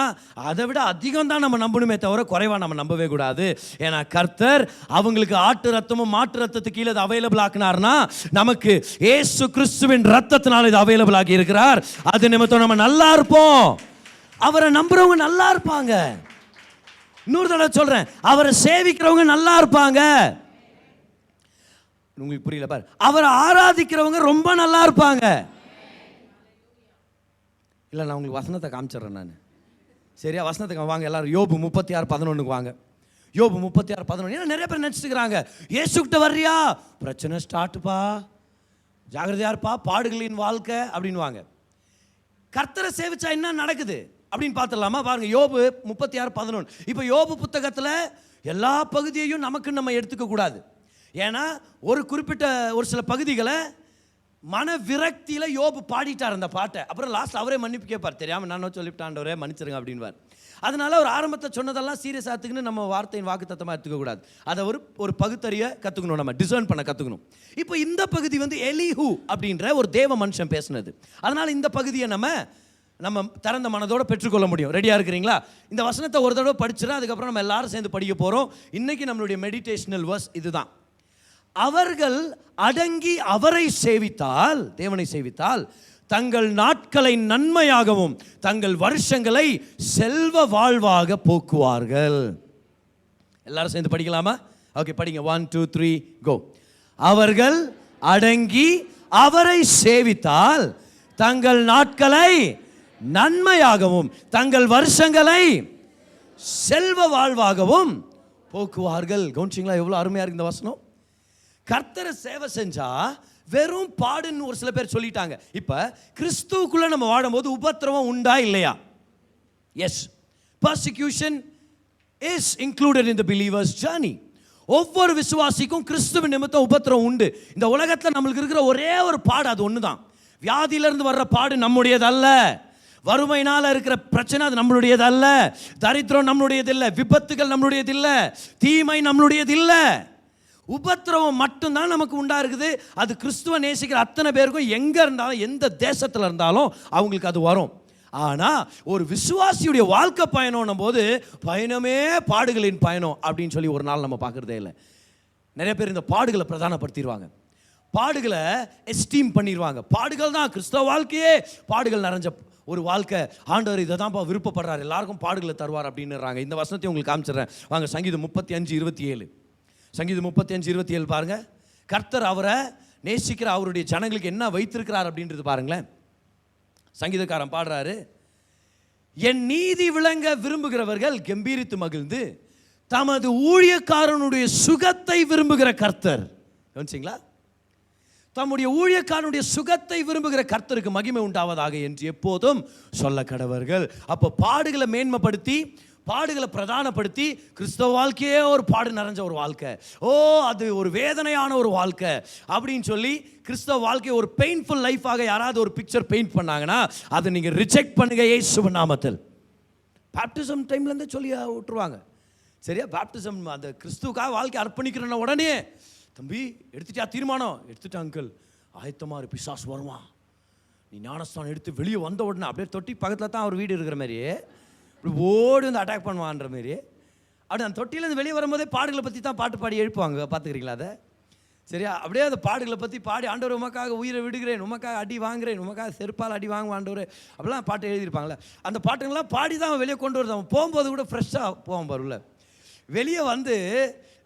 அதை விட அதிகம் தான் நம்ம நம்பணுமே தவிர குறைவாக நம்ம நம்பவே கூடாது. ஏன்னா கர்த்தர் அவங்களுக்கு ஆட்டு ரத்தமும் மாட்டு ரத்தத்துக்கு கீழே இது அவைலபிள் ஆக்கினார்னா நமக்கு ஏசு கிறிஸ்துவின் ரத்தத்தினால இது அவைலபிள் ஆக்கி இருக்கிறார். அது நிமித்தம் நம்ம நல்லா இருப்போம். அவரை நம்புறவங்க நல்லா இருப்பாங்க. இன்னொரு தடவை சொல்கிறேன், அவரை சேவிக்கிறவங்க நல்லா இருப்பாங்க. உங்களுக்கு புரியல பாரு, அவரை ஆராதிக்கிறவங்க ரொம்ப நல்லா இருப்பாங்க. இல்லை, நான் உங்களுக்கு வசனத்தை காமிச்சிடுறேன் நான். சரியா, வசனத்துக்கு வாங்க எல்லாரும். யோபு 36:11 வாங்க. யோபு 36:11. ஏன்னா நிறைய பேர் நினச்சிக்கிறாங்க, ஏசுக்கிட்ட வர்றியா பிரச்சனை ஸ்டார்ட்டுப்பா, ஜாகிரதையா இருப்பா, பாடுகளின் வாழ்க்கை அப்படின்வாங்க. கர்த்தரை சேவிச்சா என்ன நடக்குது அப்படின்னு பார்த்துடலாமா? பாருங்க, யோபு 36:11. இப்போ யோபு புத்தகத்தில் எல்லா பகுதியையும் நமக்கு நம்ம எடுத்துக்க கூடாது. ஏன்னா ஒரு சில பகுதிகளை மன விரக்தியில் யோபு பாடிட்டார் அந்த பாட்டை. அப்புறம் லாஸ்ட் அவரே மன்னிப்பு கேட்பார், தெரியாமல் நானும் சொல்லிவிட்டாண்டவரே மன்னிச்சிருங்க அப்படின்வார். அதனால ஒரு ஆரம்பத்தை சொன்னதெல்லாம் சீரியஸ் ஆத்துக்குன்னு நம்ம வார்த்தையின் வாக்கு தத்தமாக எடுத்துக்கக்கூடாது. அதை ஒரு பகுத்தறிய கற்றுக்கணும், நம்ம டிசர்ன் பண்ண கற்றுக்கணும். இப்போ இந்த பகுதி எலிஹூ அப்படின்ற ஒரு தேவ மனுஷன் பேசுனது. அதனால் இந்த பகுதியை நம்ம திறந்த மனதோடு பெற்றுக்கொள்ள முடியும். ரெடியாக இருக்கிறீங்களா? இந்த வசனத்தை ஒரு தடவை படிச்சுன்னா அதுக்கப்புறம் நம்ம எல்லாரும் சேர்ந்து படிக்க போகிறோம். இன்றைக்கி நம்மளுடைய மெடிடேஷனல் வர்ஸ் இதுதான். அவர்கள் அடங்கி அவரை சேவித்தால், தேவனை சேவித்தால், தங்கள் நாட்களை நன்மையாகவும் தங்கள் வருஷங்களை செல்வ வாழ்வாக போக்குவார்கள். எல்லாரும் சேர்ந்து படிக்கலாமா? ஓகே, படிங்க. 1 2 3 கோ. அவர்கள் அடங்கி அவரை சேவித்தால் தங்கள் நாட்களை நன்மையாகவும் தங்கள் வருஷங்களை செல்வ வாழ்வாகவும் போக்குவார்கள். கவனிச்சிங்களா எவ்வளோ அருமையாக இருக்கு இந்த வசனம்? கர்த்தரை சேவை செஞ்சா வெறும் பாடுன்னு ஒரு சில பேர் சொல்லிட்டாங்க. இப்போ கிறிஸ்துவுக்குள்ள நம்ம வாழும்போது உபத்திரவம் உண்டா இல்லையா? Yes, persecution is included in the believers journey. ஒவ்வொரு விசுவாசிக்கும் கிறிஸ்துவ நிமித்தம் உபத்திரவம் உண்டு. இந்த உலகத்தில் நம்மளுக்கு இருக்கிற ஒரே ஒரு பாடு அது ஒன்று தான். வியாதியிலிருந்து வர்ற பாடு நம்முடையதல்ல. வறுமையினால் இருக்கிற பிரச்சனை அது நம்மளுடையதல்ல. தரித்திரம் நம்மளுடையதில்லை. விபத்துகள் நம்மளுடையதில்லை. தீமை நம்மளுடையதில்லை. உபத்திரவம் மட்டும்தான் நமக்கு உண்டா இருக்குது. அது கிறிஸ்துவ நேசிக்கிற அத்தனை பேருக்கும் எங்கே இருந்தாலும் எந்த தேசத்தில் இருந்தாலும் அவங்களுக்கு அது வரும். ஆனால் ஒரு விசுவாசியுடைய வாழ்க்கை பயணம் போது பயணமே பாடுகளின் பயணம் அப்படின்னு சொல்லி ஒரு நாள் நம்ம பார்க்குறதே இல்லை. நிறைய பேர் இந்த பாடுகளை பிரதானப்படுத்திடுவாங்க, பாடுகளை எஸ்டீம் பண்ணிடுவாங்க. பாடுகள் தான் கிறிஸ்தவ வாழ்க்கையே பாடுகள் நிறைஞ்ச ஒரு வாழ்க்கை. ஆண்டவர் இதை தான் விருப்பப்படுறாரு, எல்லாருக்கும் பாடுகளை தருவார் அப்படின்னுறாங்க. இந்த வசனத்தை உங்களுக்கு காமிச்சிடுறேன் வாங்க. சங்கீதம் 35:27. சங்கீதம் 35:27 பாருங்க. கர்த்தர் அவரை நேசிக்கிற அவருடைய ஜனங்களுக்கு என்ன வைத்திருக்கிறார் அப்படின்றது பாருங்களேன். சங்கீதக்காரன் பாடுறாரு, என் நீதி விளங்க விரும்புகிறவர்கள் கம்பீரித்து மகிழ்ந்து தமது ஊழியக்காரனுடைய சுகத்தை விரும்புகிற கர்த்தர். கவனிச்சிங்களா? தம்முடைய ஊழியக்காரனுடைய சுகத்தை விரும்புகிற கர்த்தருக்கு மகிமை உண்டாவதாக என்று எப்போதும் சொல்ல கடவர்கள். அப்போ பாடுகளை மேன்மைப்படுத்தி, பாடுகளை பிரதானப்படுத்தி, கிறிஸ்தவ வாழ்க்கையே ஒரு பாடு நிறைஞ்ச ஒரு வாழ்க்கை, அது ஒரு வேதனையான ஒரு வாழ்க்கை அப்படின்னு சொல்லி கிறிஸ்தவ வாழ்க்கையை ஒரு பெயின்ஃபுல் லைஃபாக யாராவது ஒரு பிக்சர் பெயிண்ட் பண்ணாங்கன்னா அதை நீங்கள் ரிஜெக்ட் பண்ணுங்க இயேசுவின் நாமத்தில். பேப்டிசம் டைம்லேருந்து சொல்லி விட்டுருவாங்க. சரியா? பேப்டிசம் அந்த கிறிஸ்துவுக்காக வாழ்க்கை அர்ப்பணிக்கிறன உடனே, தம்பி எடுத்துட்டா தீர்மானம்? எடுத்துட்டா அங்கிள், ஆயத்தமாக பிசாசு வருவான், நீ ஞானஸ்தானம் எடுத்து வெளியே வந்த உடனே அப்படியே தொட்டி பக்கத்தில் தான் அவர் வீடு இருக்கிற மாதிரி இப்படி ஓடி வந்து அட்டாக் பண்ணுவான்ற மாரி அப்படி அந்த தொட்டிலேருந்து வெளியே வரும்போதே பாடுகளை பற்றி தான் பாட்டு பாடி எழுப்புவாங்க. பார்த்துக்கிறீங்களா அதை? சரியா? அப்படியே அந்த பாடுகளை பற்றி பாடி, ஆண்டவர் உமக்காக உயிரை விடுகிறேன், உமக்காக அடி வாங்குறேன், உமக்காக செருப்பால் அடி வாங்க ஆண்டவர், அப்படிலாம் பாட்டு எழுதியிருப்பாங்களே. அந்த பாட்டுங்கள்லாம் பாடி தான் வெளியே கொண்டு வருது. அவன் போகும்போது கூட ஃப்ரெஷ்ஷாக போவான் பாருல. வெளியே வந்து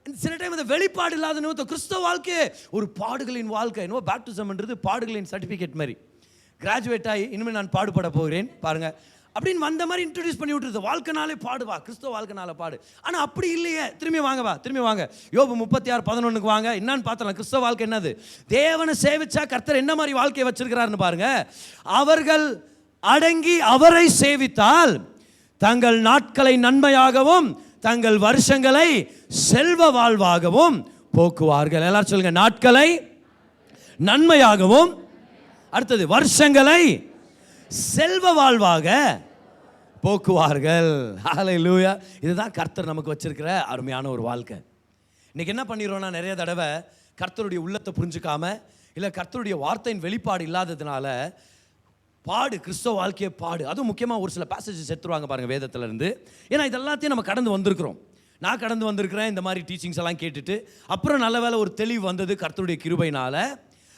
சில டைம் அந்த வெளிப்பாடு இல்லாத நிமித்தம் கிறிஸ்தவ வாழ்க்கையே ஒரு பாடுகளின் வாழ்க்கை. இன்னும் பேப்டிசம்ன்றது பாடுகளின் சர்டிஃபிகேட் மாதிரி. கிராஜுவேட் ஆகி இனிமேல் நான் பாடுபட போகிறேன் பாருங்கள் அப்படின்னு வந்த மாதிரி இன்ட்ரடியூஸ் பண்ணி விட்டுருது. வாழ்க்கைனாலே பாடுவா, கிறிஸ்தவ வாழ்க்கைனால பாடு. ஆனால் அப்படி இல்லையே. திரும்பி வாங்க. யோபு 36:11 வாங்க. என்னன்னு பார்த்தலாம் கிறிஸ்தவ வாழ்க்கை என்னது? தேவனை சேவிச்சா கர்த்தர் என்ன மாதிரி வாழ்க்கையை வச்சிருக்கிறாருன்னு பாருங்க. அவர்கள் அடங்கி அவரை சேவித்தால் தங்கள் நாட்களை நன்மையாகவும் தங்கள் வருஷங்களை செல்வ வாழ்வாகவும் போக்குவார்கள். எல்லாரும் சொல்லுங்க, நாட்களை நன்மையாகவும், அடுத்தது வருஷங்களை செல்வ வாழ்வாக போக்குவார்கள். ஹல்லேலூயா. இதுதான் கர்த்தர் நமக்கு வச்சிருக்கிற அருமையான ஒரு வாழ்க்கை. இன்னைக்கு என்ன பண்ணிடுறோம்னா, நிறைய தடவை கர்த்தருடைய உள்ளத்தை புரிஞ்சுக்காம, இல்லை கர்த்தருடைய வார்த்தையின் வெளிப்பாடு இல்லாததுனால பாடு, கிறிஸ்தவ வாழ்க்கையை பாடு. அதுவும் முக்கியமாக ஒரு சில பேசேஜஸ் எடுத்துருவாங்க பாருங்கள் வேதத்திலேருந்து. ஏன்னா இதெல்லாத்தையும் நம்ம கடந்து வந்திருக்கிறோம். நான் கடந்து வந்திருக்கிறேன் இந்த மாதிரி டீச்சிங்ஸ் எல்லாம் கேட்டுட்டு. அப்புறம் நல்ல வேளை ஒரு தெளிவு வந்தது கர்த்தருடைய கிருபையினால.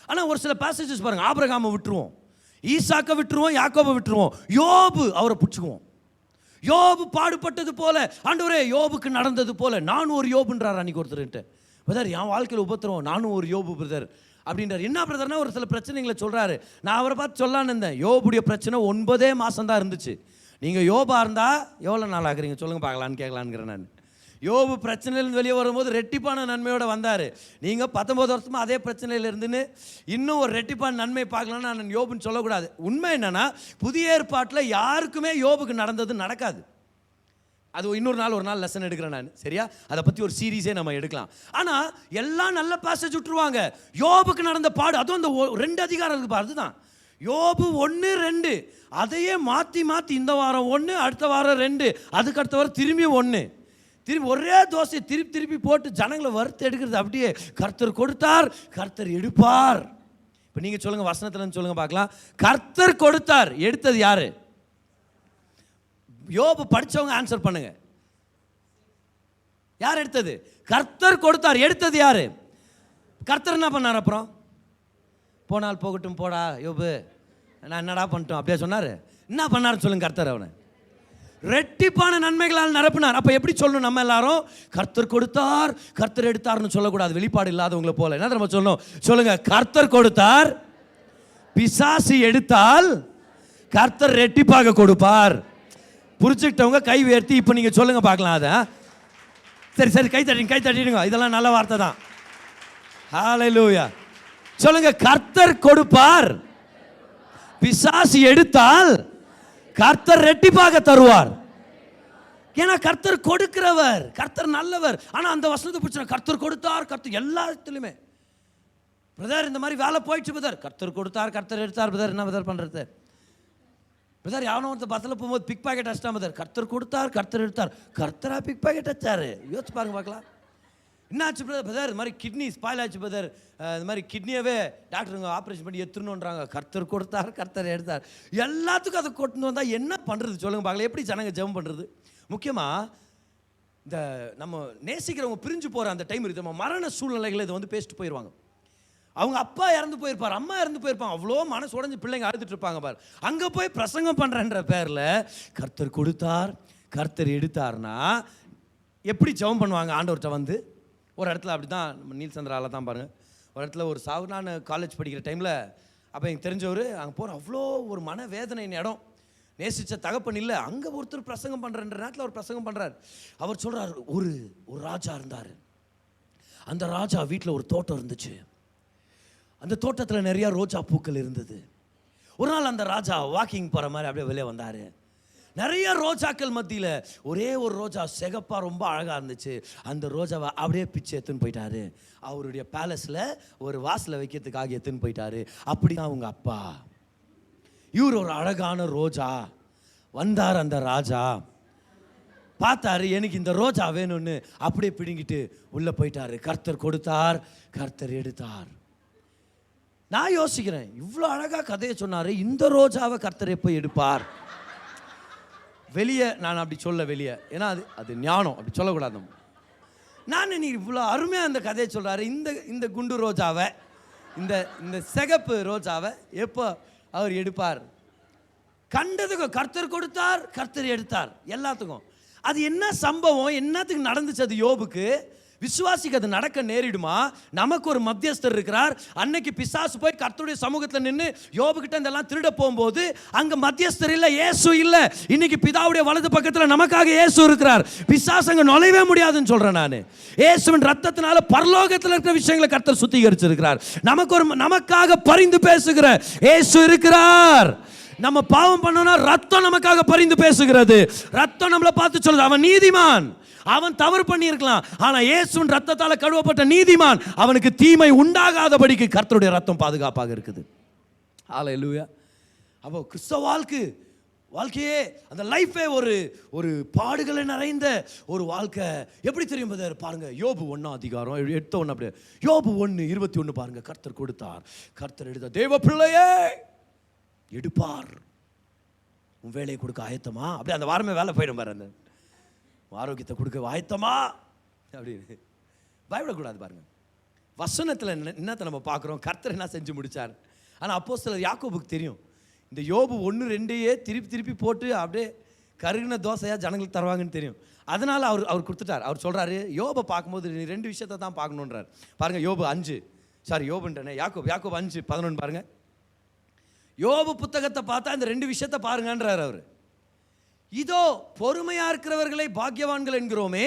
ஆனால் ஒரு சில பேசேஜஸ் பாருங்கள், ஆபிரகாமை விட்டுருவோம், ஈசாக்கை விட்டுருவோம், யாக்கோபை விட்டுருவோம், யோபு அவரை பிடிச்சிக்குவோம். யோபு பாடுபட்டது போல, ஆண்டவரே யோபுக்கு நடந்தது போல நானும் ஒரு யோபுன்றார். அன்றைக்கி ஒருத்தர்கிட்ட, பிரதர் என் வாழ்க்கையில் உபத்திரம், நானும் ஒரு யோபு பிரதர் அப்படின்றார். என்ன பிரதர்னா ஒரு சில பிரச்சனைகளை சொல்கிறாரு. நான் அவரை பார்த்து சொல்லான்னு இருந்தேன், யோபுடைய பிரச்சனை 9 மாதம் தான் இருந்துச்சு. நீங்கள் யோபா இருந்தால் எவ்வளோ நாள் ஆகுறீங்க சொல்லுங்கள் பார்க்கலான்னு கேட்கலான்ங்கிறேன் நான். யோபு பிரச்சனையிலேருந்து வெளியே வரும்போது ரெட்டிப்பான நன்மையோடு வந்தார். நீங்கள் 19 வருஷமாக அதே பிரச்சனையில் இருந்துன்னு இன்னும் ஒரு ரெட்டிப்பான நன்மை பார்க்கலான்னு நான் யோபுன்னு சொல்லக்கூடாது. உண்மை என்னென்னா, புதிய ஏற்பாட்டில் யாருக்குமே யோபுக்கு நடந்தது நடக்காது. அது இன்னொரு நாள் ஒரு நாள் லெசன் எடுக்கிறேன் நான், சரியா? அதை பற்றி ஒரு சீரீஸே நம்ம எடுக்கலாம். ஆனால் எல்லாம் நல்ல பேசேஜ் விட்டுருவாங்க. யோபுக்கு நடந்த பாடு, அதுவும் அந்த 2 அதிகாரம் இருக்கு பாரு, அதுதான் யோபு 1, 2. அதையே மாற்றி மாற்றி இந்த வாரம் 1, அடுத்த வாரம் 2, அதுக்கு அடுத்த வாரம் திரும்பி 1, திரும்பி ஒரே தோசையை திருப்பி திருப்பி போட்டு ஜனங்களை வறுத்து எடுக்கிறது. அப்படியே கர்த்தர் கொடுத்தார், கர்த்தர் எடுப்பார். இப்போ நீங்கள் சொல்லுங்கள், வசனத்தில் சொல்லுங்கள் பார்க்கலாம். கர்த்தர் கொடுத்தார், எடுத்தது யாரு? யோபு படித்தவங்க ஆன்சர் பண்ணுங்க. யார் எடுத்தது? கர்த்தர் கொடுத்தார். எடுத்தது யாரு? கர்த்தர் என்ன பண்ணார்? அப்புறம் போனால் போகட்டும் போடா யோபு, நான் என்னடா பண்ணிட்டோம் அப்படியே சொன்னார். என்ன பண்ணார் சொல்லுங்க? கர்த்தர் அவனை ரெட்டிப்பான நன்மைகளால் நிரப்பினார். அப்போ எப்படி சொல்லணும் நம்ம எல்லாரும்? கர்த்தர் கொடுத்தார், கர்த்தர் எடுத்தார்னு சொல்லக்கூடாது. வெளிப்பாடு இல்லாதவங்களை போல என்ன நம்ம சொல்லணும்? சொல்லுங்க, கர்த்தர் கொடுத்தார், பிசாசு எடுத்தால் கர்த்தர் ரெட்டிப்பாக கொடுப்பார். புரிச்சுக்கிட்டவங்க கை உயர்த்தி இப்போ நீங்கள் சொல்லுங்க பார்க்கலாம். அதை சரி சரி கை தட்டிடுங்க. இதெல்லாம் நல்ல வார்த்தை தான். ஹல்லேலூயா. சொல்லுங்க, கர்த்தர் கொடுப்பார், பிசாசு எடுத்தால் கர்த்தர் ரெட்டிப்பாக தருவார். ஏன்னா கர்த்தர் கொடுக்கிறவர், கர்த்தர் நல்லவர். ஆனால் அந்த வசனத்தை பிடிச்ச கர்த்தர் கொடுத்தார், கர்த்தர் எல்லாத்துலையுமே. பிரதர் இந்த மாதிரி வேலை போயிடுச்சு பிரதர், கர்த்தர் கொடுத்தார், கர்த்தர் எடுத்தார் பிரதர், என்ன பிரதர் பண்ணுறது? பிரதர் யாவனோ ஒருத்தர் பஸ்ஸில் போகும்போது பிக் பாக்கெட் அடிச்சிட்டா பிரதர், கர்த்தர் கொடுத்தார், கர்த்தர் எடுத்தார். கர்த்தராக பிக் பாக்கெட் அடிச்சாரு? யோசிச்சு பாருங்க பார்க்கலாம். என்ன ஆச்சு பிரதர்? இது மாதிரி கிட்னி ஸ்பாயில் ஆச்சு பிரதர், இது மாதிரி கிட்னியவே டாக்டருங்க ஆப்ரேஷன் பண்ணி எடுத்துணுன்றாங்க. கர்த்தர் கொடுத்தார், கர்த்தர் எடுத்தார். எல்லாத்துக்கும் அதை கொண்டு வந்தால் என்ன பண்ணுறது சொல்லுங்க பார்க்கலாம்? எப்படி ஜனங்க ஜெபம் பண்ணுறது? முக்கியமாக இந்த நம்ம நேசிக்கிறவங்க பிரிஞ்சு போகிற அந்த டைம் இருக்குது, நம்ம மரண சூழ்நிலைகளை இதை வந்து பேசிட்டு போயிடுவாங்க. அவங்க அப்பா இறந்து போயிருப்பார், அம்மா இறந்து போயிருப்பாங்க, அவ்வளோ மனசு உடஞ்சி பிள்ளைங்க அழுதுட்டு இருப்பாங்க பாரு. அங்கே போய் பிரசங்கம் பண்ணுறன்ற பேரில் கர்த்தர் கொடுத்தார், கர்த்தர் எடுத்தார்னா எப்படி ஜெபம் பண்ணுவாங்க? ஆண்டவர்கிட்ட வந்து ஒரு இடத்துல அப்படி தான் நம்ம நீல் சந்திராவில் தான் பாருங்கள், ஒரு இடத்துல ஒரு சாவு. நான் காலேஜ் படிக்கிற டைமில் அப்போ எனக்கு தெரிஞ்சவர் அங்கே போகிற, அவ்வளோ ஒரு மன வேதனையின் இடம், நேசித்த தகப்பன் இல்லை. அங்கே ஒருத்தர் பிரசங்கம் பண்ணுறன்ற நேரத்தில் அவர் பிரசங்கம் பண்ணுறார். அவர் சொல்கிறார், ஒரு ராஜா இருந்தார். அந்த ராஜா வீட்டில் ஒரு தோட்டம் இருந்துச்சு. அந்த தோட்டத்தில் நிறையா ரோஜா பூக்கள் இருந்தது. ஒரு நாள் அந்த ராஜா வாக்கிங் போகிற மாதிரி அப்படியே வெளியே வந்தார். நிறைய ரோஜாக்கள் மத்தியில் ஒரே ஒரு ரோஜா சிகப்பாக ரொம்ப அழகாக இருந்துச்சு. அந்த ரோஜாவை அப்படியே பிச்சு எடுத்துன்னு போயிட்டாரு. அவருடைய பேலஸில் ஒரு வாசலில் வைக்கிறதுக்காக எடுத்துன்னு போயிட்டாரு. அப்படி தான் அவங்க அப்பா. இவர் ஒரு அழகான ரோஜா வந்தார். அந்த ராஜா பார்த்தாரு, எனக்கு இந்த ரோஜா வேணும்னு அப்படியே பிடுங்கிட்டு உள்ளே போயிட்டாரு. கர்த்தர் கொடுத்தார், கர்த்தர் எடுத்தார். நான் யோசிக்கிறேன், இவ்வளோ அழகாக கதையை சொன்னார், இந்த ரோஜாவை கர்த்தர் எப்போ எடுப்பார்? வெளியே நான் அப்படி சொல்ல, வெளியே, ஏன்னா அது ஞானம், அப்படி சொல்லக்கூடாது. நான் நீ இவ்வளோ அருமையாக அந்த கதையை சொல்கிறாரு, இந்த குண்டு ரோஜாவை, இந்த சிகப்பு ரோஜாவை எப்போ அவர் எடுப்பார்? கண்டதுக்கும் கர்த்தர் கொடுத்தார், கர்த்தர் எடுத்தார். எல்லாத்துக்கும் அது என்ன சம்பவம், என்னத்துக்கு நடந்துச்சு அது யோபுக்கு? விசுவாசிக்கு அது நடக்க நேரிடுமா? நமக்கு ஒரு மத்தியஸ்தர் இருக்கிறார். அன்னைக்கு பிசாசு போய் கர்த்தருடைய சமூகத்தில் நின்று யோபுக்கிட்ட இதெல்லாம் திருட போகும்போது அங்கே மத்தியஸ்தர் இல்லை, இயேசு இல்லை. இன்னைக்கு பிதாவுடைய வலது பக்கத்தில் நமக்காக இயேசு இருக்கிறார். பிசாசு அங்கே நுழையவே முடியாதுன்னு சொல்கிறேன் நான். இயேசுவின் ரத்தத்தினால பரலோகத்தில் இருக்கிற விஷயங்களை கர்த்தர் சுத்திகரிச்சிருக்கிறார். நமக்காக பரிந்து பேசுகிற இயேசு இருக்கிறார். நம்ம பாவம் பண்ணோம்னா ரத்தம் நமக்காக பரிந்து பேசுகிறது. ரத்தம் நம்மளை பார்த்து சொல்லுது, அவன் நீதிமான், அவன் தவறு பண்ணியிருக்கலாம், ஆனால் இயேசுவின் ரத்தத்தால் கழுவப்பட்ட நீதிமான், அவனுக்கு தீமை உண்டாகாதபடிக்கு கர்த்தருடைய ரத்தம் பாதுகாப்பாக இருக்குது. ஹல்லேலூயா. அப்போ கிறிஸ்தவ வாழ்க்கை வாழ்க்கையே அந்த லைஃபே ஒரு ஒரு பாடுகளை நிறைந்த ஒரு வாழ்க்கை. எப்படி தெரியும் பாருங்க, யோபு 1 அதிகாரம் 8 அப்படியே, யோபு 1:21 பாருங்க. கர்த்தர் கொடுத்தார், கர்த்தர் எடுத்த, தேவ பிள்ளையே எடுப்பார், உன் வேலையை கொடுக்க ஆயத்தமா? அப்படியே அந்த வாரமே வேலை போயிடும் பாரு, அந்த ஆரோக்கியத்தை கொடுக்க ஆயத்தமா அப்படின்னு பயப்படக்கூடாது. பாருங்க வசனத்தில் என்னத்தை நம்ம பார்க்குறோம், கர்த்தர் என்ன செஞ்சு முடிச்சார். ஆனால் அப்போஸ்தலர் யாக்கோபுக்கு தெரியும், இந்த யோபு 1:2 திருப்பி போட்டு அப்படியே கருகின தோசையாக ஜனங்களுக்கு தருவாங்கன்னு தெரியும். அதனால் அவர் கொடுத்துட்டார். அவர் சொல்கிறாரு, யோபை பார்க்கும்போது நீ 2 விஷயத்தை தான் பார்க்கணுன்றார். பாருங்கள் யோபு 5, யோபுன்றனே யாக்கோபு 5:11 பாருங்கள். யோபு புத்தகத்தை பார்த்தா இந்த 2 விஷயத்தை பாருங்கன்றார் அவர். இதோ பொறுமையா இருக்கிறவர்களை பாக்கியவான்கள் என்கிறோமே,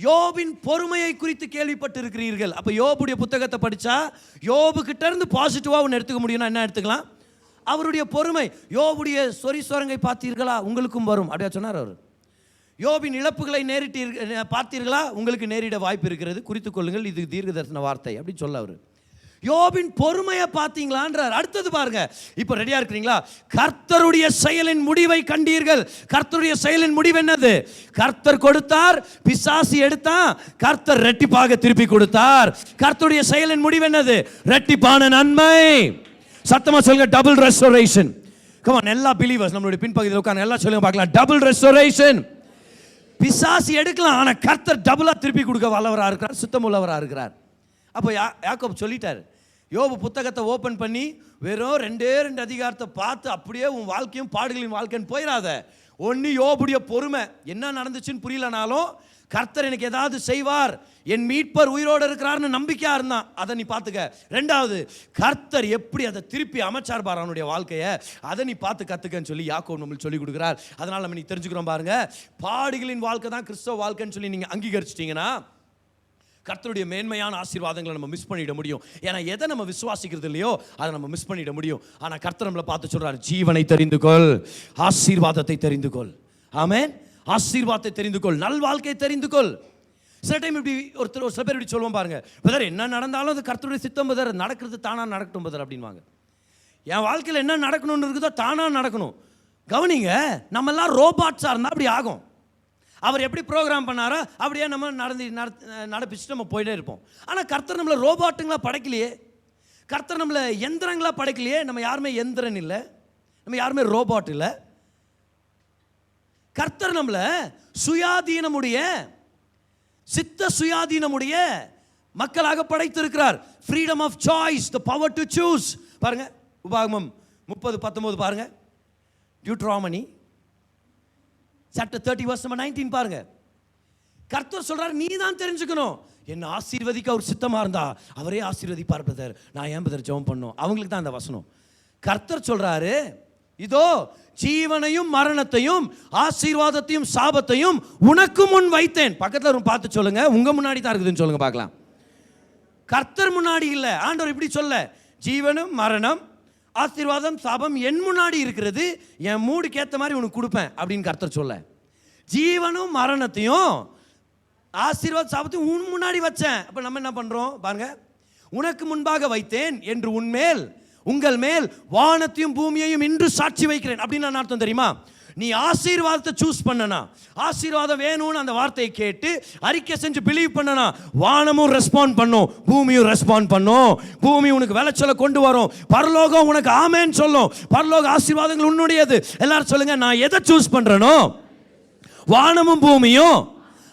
யோபின் பொறுமையை குறித்து கேள்விப்பட்டு இருக்கிறீர்கள். அப்ப யோபுடைய புத்தகத்தை படிச்சா யோபு கிட்ட இருந்து பாசிட்டிவா ஒன்று எடுத்துக்க முடியும்னா என்ன எடுத்துக்கலாம்? அவருடைய பொறுமை. யோபுடைய சொரிசோரங்கை பார்த்தீர்களா, உங்களுக்கும் வரும் அப்படியா சொன்னார் அவர். யோபின் இழப்புகளை பார்த்தீர்களா, உங்களுக்கு நேரிட வாய்ப்பு இருக்கிறது, குறித்துக் கொள்ளுங்கள், இது தீர்க்க தரிசன வார்த்தை அப்படி சொல்ல அவர். யோபின் பொறுமையை பார்த்தீங்களான்றார். அடுத்தது பாருங்க, இப்போ ரெடியா இருக்கிறீங்களா? கர்த்தருடைய செயலின் முடிவை கண்டீர்கள். கர்த்தருடைய செயலின் முடிவு என்னது? கர்த்தர் கொடுத்தார், பிசாசு எடுத்தான், கர்த்தர் ரெட்டிப்பாக திருப்பி கொடுத்தார். கர்த்தருடைய செயலின் முடிவு என்னது? ரெட்டிப்பான நன்மை. சத்தமா சொல்லுங்க, டபுள் ரெஸ்டோரேஷன். கம் ஆன், எல்லா பிலீவர்ஸ் நம்மளுடைய பின்பகுதியில் உட்கார்ந்து எல்லாம் சொல்லுங்க பார்க்கலாம், டபுள் ரெஸ்டோரேஷன். பிசாசு எடுக்கலாம், ஆனா கர்த்தர் டபுளா திருப்பி கொடுக்க வல்லவராக இருக்கிறார், சுத்தமுள்ளவராக இருக்கிறார். அப்போ யாக்கோபு சொல்லிட்டார், யோபு புத்தகத்தை ஓப்பன் பண்ணி வெறும் 2 அதிகாரத்தை பார்த்து அப்படியே உன் வாழ்க்கையும் பாடுகளின் வாழ்க்கைன்னு போயிடாத. ஒன்று யோபுடைய பொறுமை, என்ன நடந்துச்சுன்னு புரியலனாலும் கர்த்தர் எனக்கு ஏதாவது செய்வார், என் மீட்பர் உயிரோடு இருக்கிறார்னு நம்பிக்கையா இருந்தான், அதை நீ பார்த்துக்க. 2வது, கர்த்தர் எப்படி அதை திருப்பி அமைச்சார் பார் அவனுடைய வாழ்க்கையை, அதை நீ பார்த்து கற்றுக்கன்னு சொல்லி யாக்கோபு நம்மளுக்கு சொல்லி கொடுக்குறார். அதனால நம்ம நீ தெரிஞ்சுக்கிறோம் பாருங்க, பாடுகளின் வாழ்க்கை தான் கிறிஸ்தவ வாழ்க்கைன்னு சொல்லி நீங்கள் அங்கீகரிச்சிட்டிங்கன்னா கர்த்தருடைய மேன்மையான ஆசீர்வாதங்களை நம்ம மிஸ் பண்ணிட முடியும். ஏன்னா எதை நம்ம விசுவாசிக்கிறது இல்லையோ அதை நம்ம மிஸ் பண்ணிட முடியும். ஆனால் கர்த்தர் நம்மளை பார்த்து சொல்றாரு, ஜீவனை தெரிந்து கொள், ஆசீர்வாதத்தை தெரிந்து கொள். ஆமென். ஆசீர்வாதத்தை தெரிந்து கொள், நல் வாழ்க்கையை தெரிந்து கொள். சில டைம் இப்படி ஒரு சில பேர் இப்படி சொல்லுவோம் பாருங்க, பிரதர் என்ன நடந்தாலும் அது கர்த்தருடைய சித்தம் பிரதர், நடக்கிறது தானா நடக்கட்டும் பிரதர் அப்படின்வாங்க. என் வாழ்க்கையில் என்ன நடக்கணும்னு இருக்குதோ தானா நடக்கணும். கவனிங்க, நம்ம எல்லாம் ரோபாட்ஸாக இருந்தால் அப்படி ஆகும். அவர் எப்படி ப்ரோக்ராம் பண்ணாரோ அப்படியே நம்ம நடப்பிச்சுட்டு நம்ம போயிட்டே இருப்போம். ஆனால் கர்த்தர் நம்மளை ரோபாட்டுங்களா படைக்கலையே, கர்த்தர் நம்மளை எந்திரங்களா படைக்கலையே. நம்ம யாருமே எந்திரன் இல்லை, நம்ம யாருமே ரோபாட் இல்லை. கர்த்தர் நம்மளை சுயாதீனமுடைய, சித்த சுயாதீனமுடைய மக்களாக படைத்திருக்கிறார். Freedom of choice, the power to choose. பாருங்க உபாகமம் 30:19 பாருங்க, டியூட்ராமனி chapter 30 verse number 19 பாருங்க. கர்த்தர் சொல்றார், நீ தான் தெரிஞ்சுக்கணும், என்ன ஆசீர்வதிக்க அவர் சித்தமா இருந்தா அவரே ஆசீர்வதிப்பார் பிரதர், நான் ஏன் பிரதர் ஜெபம் பண்ணணும்? அவங்களுக்கு தான் அந்த வசனம். கர்த்தர் சொல்றாரு, இதோ ஜீவனையும் மரணத்தையும் ஆசீர்வாதத்தையும் சாபத்தையும் உனக்கு முன் வைத்தேன். பக்கத்துல பார்த்து சொல்லுங்க, உங்க முன்னாடி தான் இருக்குதுன்னு சொல்லுங்க பார்க்கலாம். கர்த்தர் முன்னாடி இல்லை, ஆண்டவர் இப்படி சொல்ல, ஜீவனும் மரணம் ஆசீர்வாதம் சாபம் என் முன்னாடி இருக்கிறது, என் மூடுக்கு ஏற்ற மாதிரி உனக்கு கொடுப்பேன் அப்படின்னு கர்த்தர் சொல்ல. ஜீவனும் மரணத்தையும் ஆசீர்வாத சாபத்தையும் உன் முன்னாடி வச்சேன். அப்போ நம்ம என்ன பண்ணுறோம் பாருங்க, உனக்கு முன்பாக வைத்தேன் என்று உன்மேல் உங்கள் மேல் வானத்தையும் பூமியையும் இன்று சாட்சி வைக்கிறேன் அப்படின்னு நான் அர்த்தம் தெரியுமா? நீ ஆசீர்வாதத்தை சூஸ் பண்ணனா, ஆசீர்வாதம் வேணும்னு அந்த வார்த்தையை கேட்டு அறிக்கை செஞ்சு பிலீவ் பண்ணனா, வானமும் ரெஸ்பாண்ட் பண்ணும், பூமியும் ரெஸ்பாண்ட் பண்ணும். பூமி உனக்கு விளைச்சலை கொண்டு வரும், பரலோகம் உனக்கு ஆமேன்னு சொல்லும், பரலோக ஆசீர்வாதங்கள் உன்னுடையது. எல்லாரும் சொல்லுங்க, நான் எதை சூஸ் பண்றேனோ வானமும் பூமியும்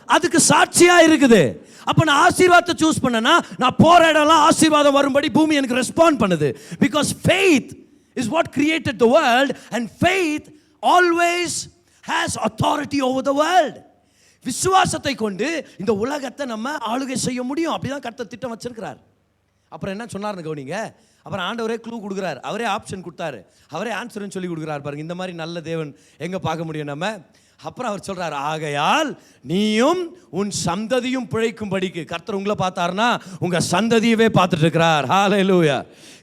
அதுக்கு சாட்சியா இருக்குது. அப்ப நான் ஆசீர்வாதத்தை சூஸ் பண்ணனா, நான் போற இடம்லாம் ஆசீர்வாதம் வரும்படி பூமி எனக்கு ரெஸ்பாண்ட் பண்ணுது. Because faith is what created the world and faith always has authority over the world. விசுவாசத்தை கொண்டு இந்த உலகத்தை நம்ம ஆளுகை செய்ய முடியும். அப்படிதான் கர்த்தர் திட்டம் வச்சிருக்கிறார். அப்புறம் என்ன சொன்னார்னு கவனிங்க. அப்புறம் ஆண்டவரே க்ளூ கொடுக்குறார், அவரே ஆப்ஷன் கொடுத்தாரு, அவரே ஆன்சர்னு சொல்லி கொடுக்குறாரு. பாருங்க, இந்த மாதிரி நல்ல தேவன் எங்க பார்க்க முடியும் நம்ம? அப்புறம் அவர் சொல்றாரு, ஆகையால் நீயும் உன் சந்ததியும் பிழைக்கும்படிக்கு. கர்த்தர் உங்களை பார்த்தாருன்னா உங்க சந்ததியவே பார்த்துட்டு இருக்கிறார். ஹல்லேலூயா.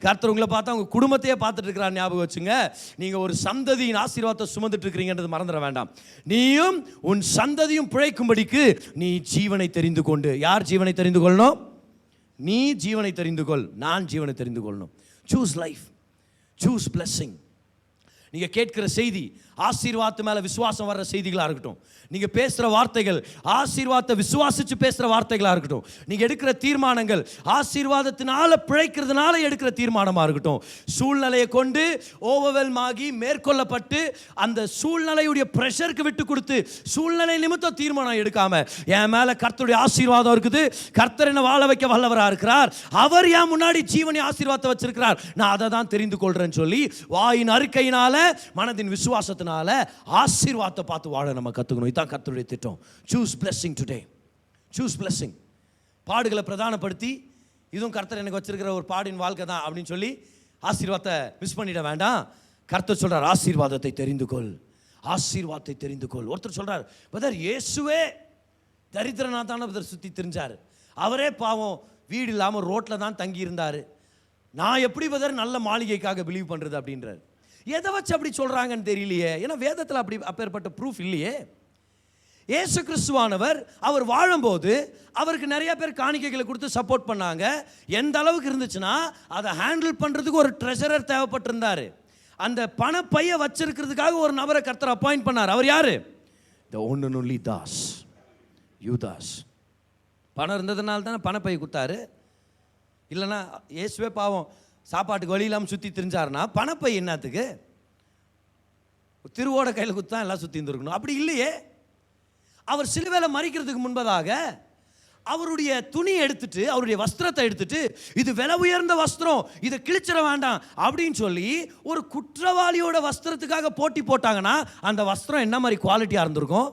கர்த்தர் உங்களை பார்த்தா உங்க குடும்பத்தையே பார்த்துட்டு இருக்கிறார். ஞாபகம் வச்சுங்க, நீங்க ஒரு சந்ததியின் ஆசீர்வாதத்தை சுமந்துட்டு இருக்கிறீங்கன்றது மறந்துட வேண்டாம். நீயும் உன் சந்ததியும் பிழைக்கும்படிக்கு நீ ஜீவனை தெரிந்து கொண்டு. யார் ஜீவனை தெரிந்து கொள்ளணும்? நீ ஜீவனை தெரிந்து கொள், நான் ஜீவனை தெரிந்து கொள்ளணும். Choose life, choose blessing. நீங்கள் கேட்கிற செய்தி ஆசீர்வாதத்து மேலே விசுவாசம் வர்ற செய்திகளாக இருக்கட்டும். நீங்கள் பேசுகிற வார்த்தைகள் ஆசீர்வாதத்தை விசுவாசித்து பேசுகிற வார்த்தைகளாக இருக்கட்டும். நீங்கள் எடுக்கிற தீர்மானங்கள் ஆசீர்வாதத்தினால பிழைக்கிறதுனால எடுக்கிற தீர்மானமாக இருக்கட்டும். சூழ்நிலையை கொண்டு ஓவர்வெல்ம் ஆகி மேற்கொள்ளப்பட்டு அந்த சூழ்நிலையுடைய ப்ரெஷருக்கு விட்டு கொடுத்து சூழ்நிலை நிமித்தம் தீர்மானம் எடுக்காம என் மேலே கர்த்தருடைய ஆசீர்வாதம் இருக்குது, கர்த்தர் என்ன வாழ வைக்க வல்லவராக இருக்கிறார், அவர் என் முன்னாடி ஜீவனி ஆசீர்வாதத்தை வச்சிருக்கிறார், நான் அதை தான் தெரிந்து கொள்றேன்னு சொல்லி வாயின் அறிக்கையினால மனதின் விசுவாசத்தினால ஆசீர்வாதத்தை பார்த்து வாழ நம்ம கற்றுக்கணும். இதுதான் கர்த்தருடைய திட்டம். Choose blessing today. Choose blessing. பாடுகளை பிரதானப்படுத்தி இதுவும் கர்த்தர் எனக்கு வச்சிருக்கிற ஒரு பாடின் வாழ்க்கை தான் அப்படின்னு சொல்லி ஆசீர்வாதத்தை மிஸ் பண்ணிட வேண்டாம். கர்த்தர் சொல்றார் ஆசீர்வாதத்தை தெரிந்து கொள், ஆசீர்வாதத்தை தெரிந்து கொள். ஒருத்தர் சொல்றார், பிரதர் இயேசுவே தரித்திரனா தானே பிரதர் சுற்றி தெரிஞ்சார், அவரே பாவம் வீடு இல்லாமல் ரோட்டில் தான் தங்கி இருந்தார், நான் எப்படி பிரதர் நல்ல மாளிகைக்காக பிலீவ் பண்ணுறது அப்படின்றார். எதை வச்சு அப்படி சொல்கிறாங்கன்னு தெரியலையே, ஏன்னா வேதத்தில் அப்பேற்பட்ட ப்ரூஃப் இல்லையே. இயேசு கிறிஸ்துவானவர் அவர் வாழும்போது அவருக்கு நிறைய பேர் காணிக்கைகளை கொடுத்து சப்போர்ட் பண்ணாங்க. எந்த அளவுக்கு இருந்துச்சுன்னா அதை ஹேண்டில் பண்ணுறதுக்கு ஒரு ட்ரெஷரர் தேவைப்பட்டிருந்தார். அந்த பணப்பையை வச்சிருக்கிறதுக்காக ஒரு நபரை கர்த்தர் அப்பாயிண்ட் பண்ணார். அவர் யார்? த ஒன் அண்ட் ஒன்லி தாஸ், யூதாஸ். பணம் இருந்ததுனால தானே பணப்பை கொடுத்தாரு. இல்லைன்னா இயேசுவே பாவம் சாப்பாட்டுக்கு வழி இல்லாமல் சுற்றி திரிஞ்சாருன்னா பணப்பை என்னத்துக்கு? திருவோட கையில் குத்தான் எல்லாம் சுற்றி இருந்துருக்கணும். அப்படி இல்லையே. அவர் சிலுவையில் மரிக்கிறதுக்கு முன்பதாக அவருடைய துணி எடுத்துட்டு, அவருடைய வஸ்திரத்தை எடுத்துட்டு, இது விலை உயர்ந்த வஸ்திரம், இதை கிழிச்சிட வேண்டாம் அப்படின்னு சொல்லி ஒரு குற்றவாளியோட வஸ்திரத்துக்காக போட்டி போட்டாங்கன்னா அந்த வஸ்திரம் என்ன மாதிரி குவாலிட்டியாக இருந்திருக்கும்?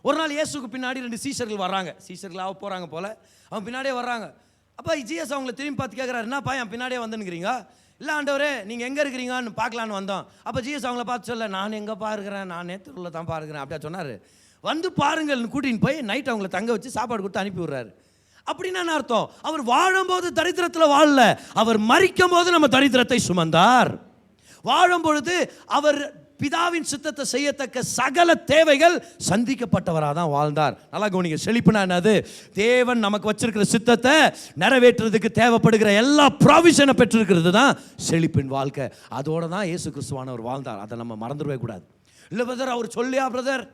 ஒரு நாள் இயேசுக்கு பின்னாடி 2 சீஷர்கள் வர்றாங்க. சீஷர்களாக போகிறாங்க போல். அவங்க பின்னாடியே வர்றாங்க. அப்போ ஜீசஸ் அவங்கள திரும்பி பார்த்து கேட்குறாரு, என்னப்பா என் பின்னாடியே வந்துன்னுக்கிறீங்க? இல்லை ஆண்டவரே நீங்கள் எங்கே இருக்கிறீங்கன்னு பார்க்கலான்னு வந்தோம். அப்போ ஜீசஸ் அவங்கள பார்த்து சொல்ல, நான் எங்கேப்பா இருக்கிறேன், நான் நேற்றுள்ள தான் பார்க்குறேன் அப்படியா சொன்னார். வந்து பாருங்கள்னு கூட்டின்னு போய் நைட் அவங்கள தங்க வச்சு சாப்பாடு கொடுத்து அனுப்பி விடுறாரு. அப்படின்னா என்ன அர்த்தம்? அவர் வாழும்போது தரித்திரத்தில் வாழல, அவர் மரிக்கும் போது நம்ம தரித்திரத்தை சுமந்தார். வாழும் பொழுது அவர் பிதாவின் சித்தத்தை செய்யத்தக்க சகல தேவைகள் சந்திக்கப்பட்டவராக தான் வாழ்ந்தார். நல்லா கவனிங்க. செழிப்புனா என்னது? தேவன் நமக்கு வச்சிருக்கிற சித்தத்தை நிறைவேற்றுறதுக்கு தேவைப்படுகிற எல்லா ப்ராவிஷனை பெற்றிருக்கிறது தான் செழிப்பின் வாழ்க்கை. அதோட தான் இயேசு கிறிஸ்துவானவர் வாழ்ந்தார். அதை நம்ம மறந்துடவே கூடாது. இல்லை பிரதர் அவர் சொல்லியா பிரதர்,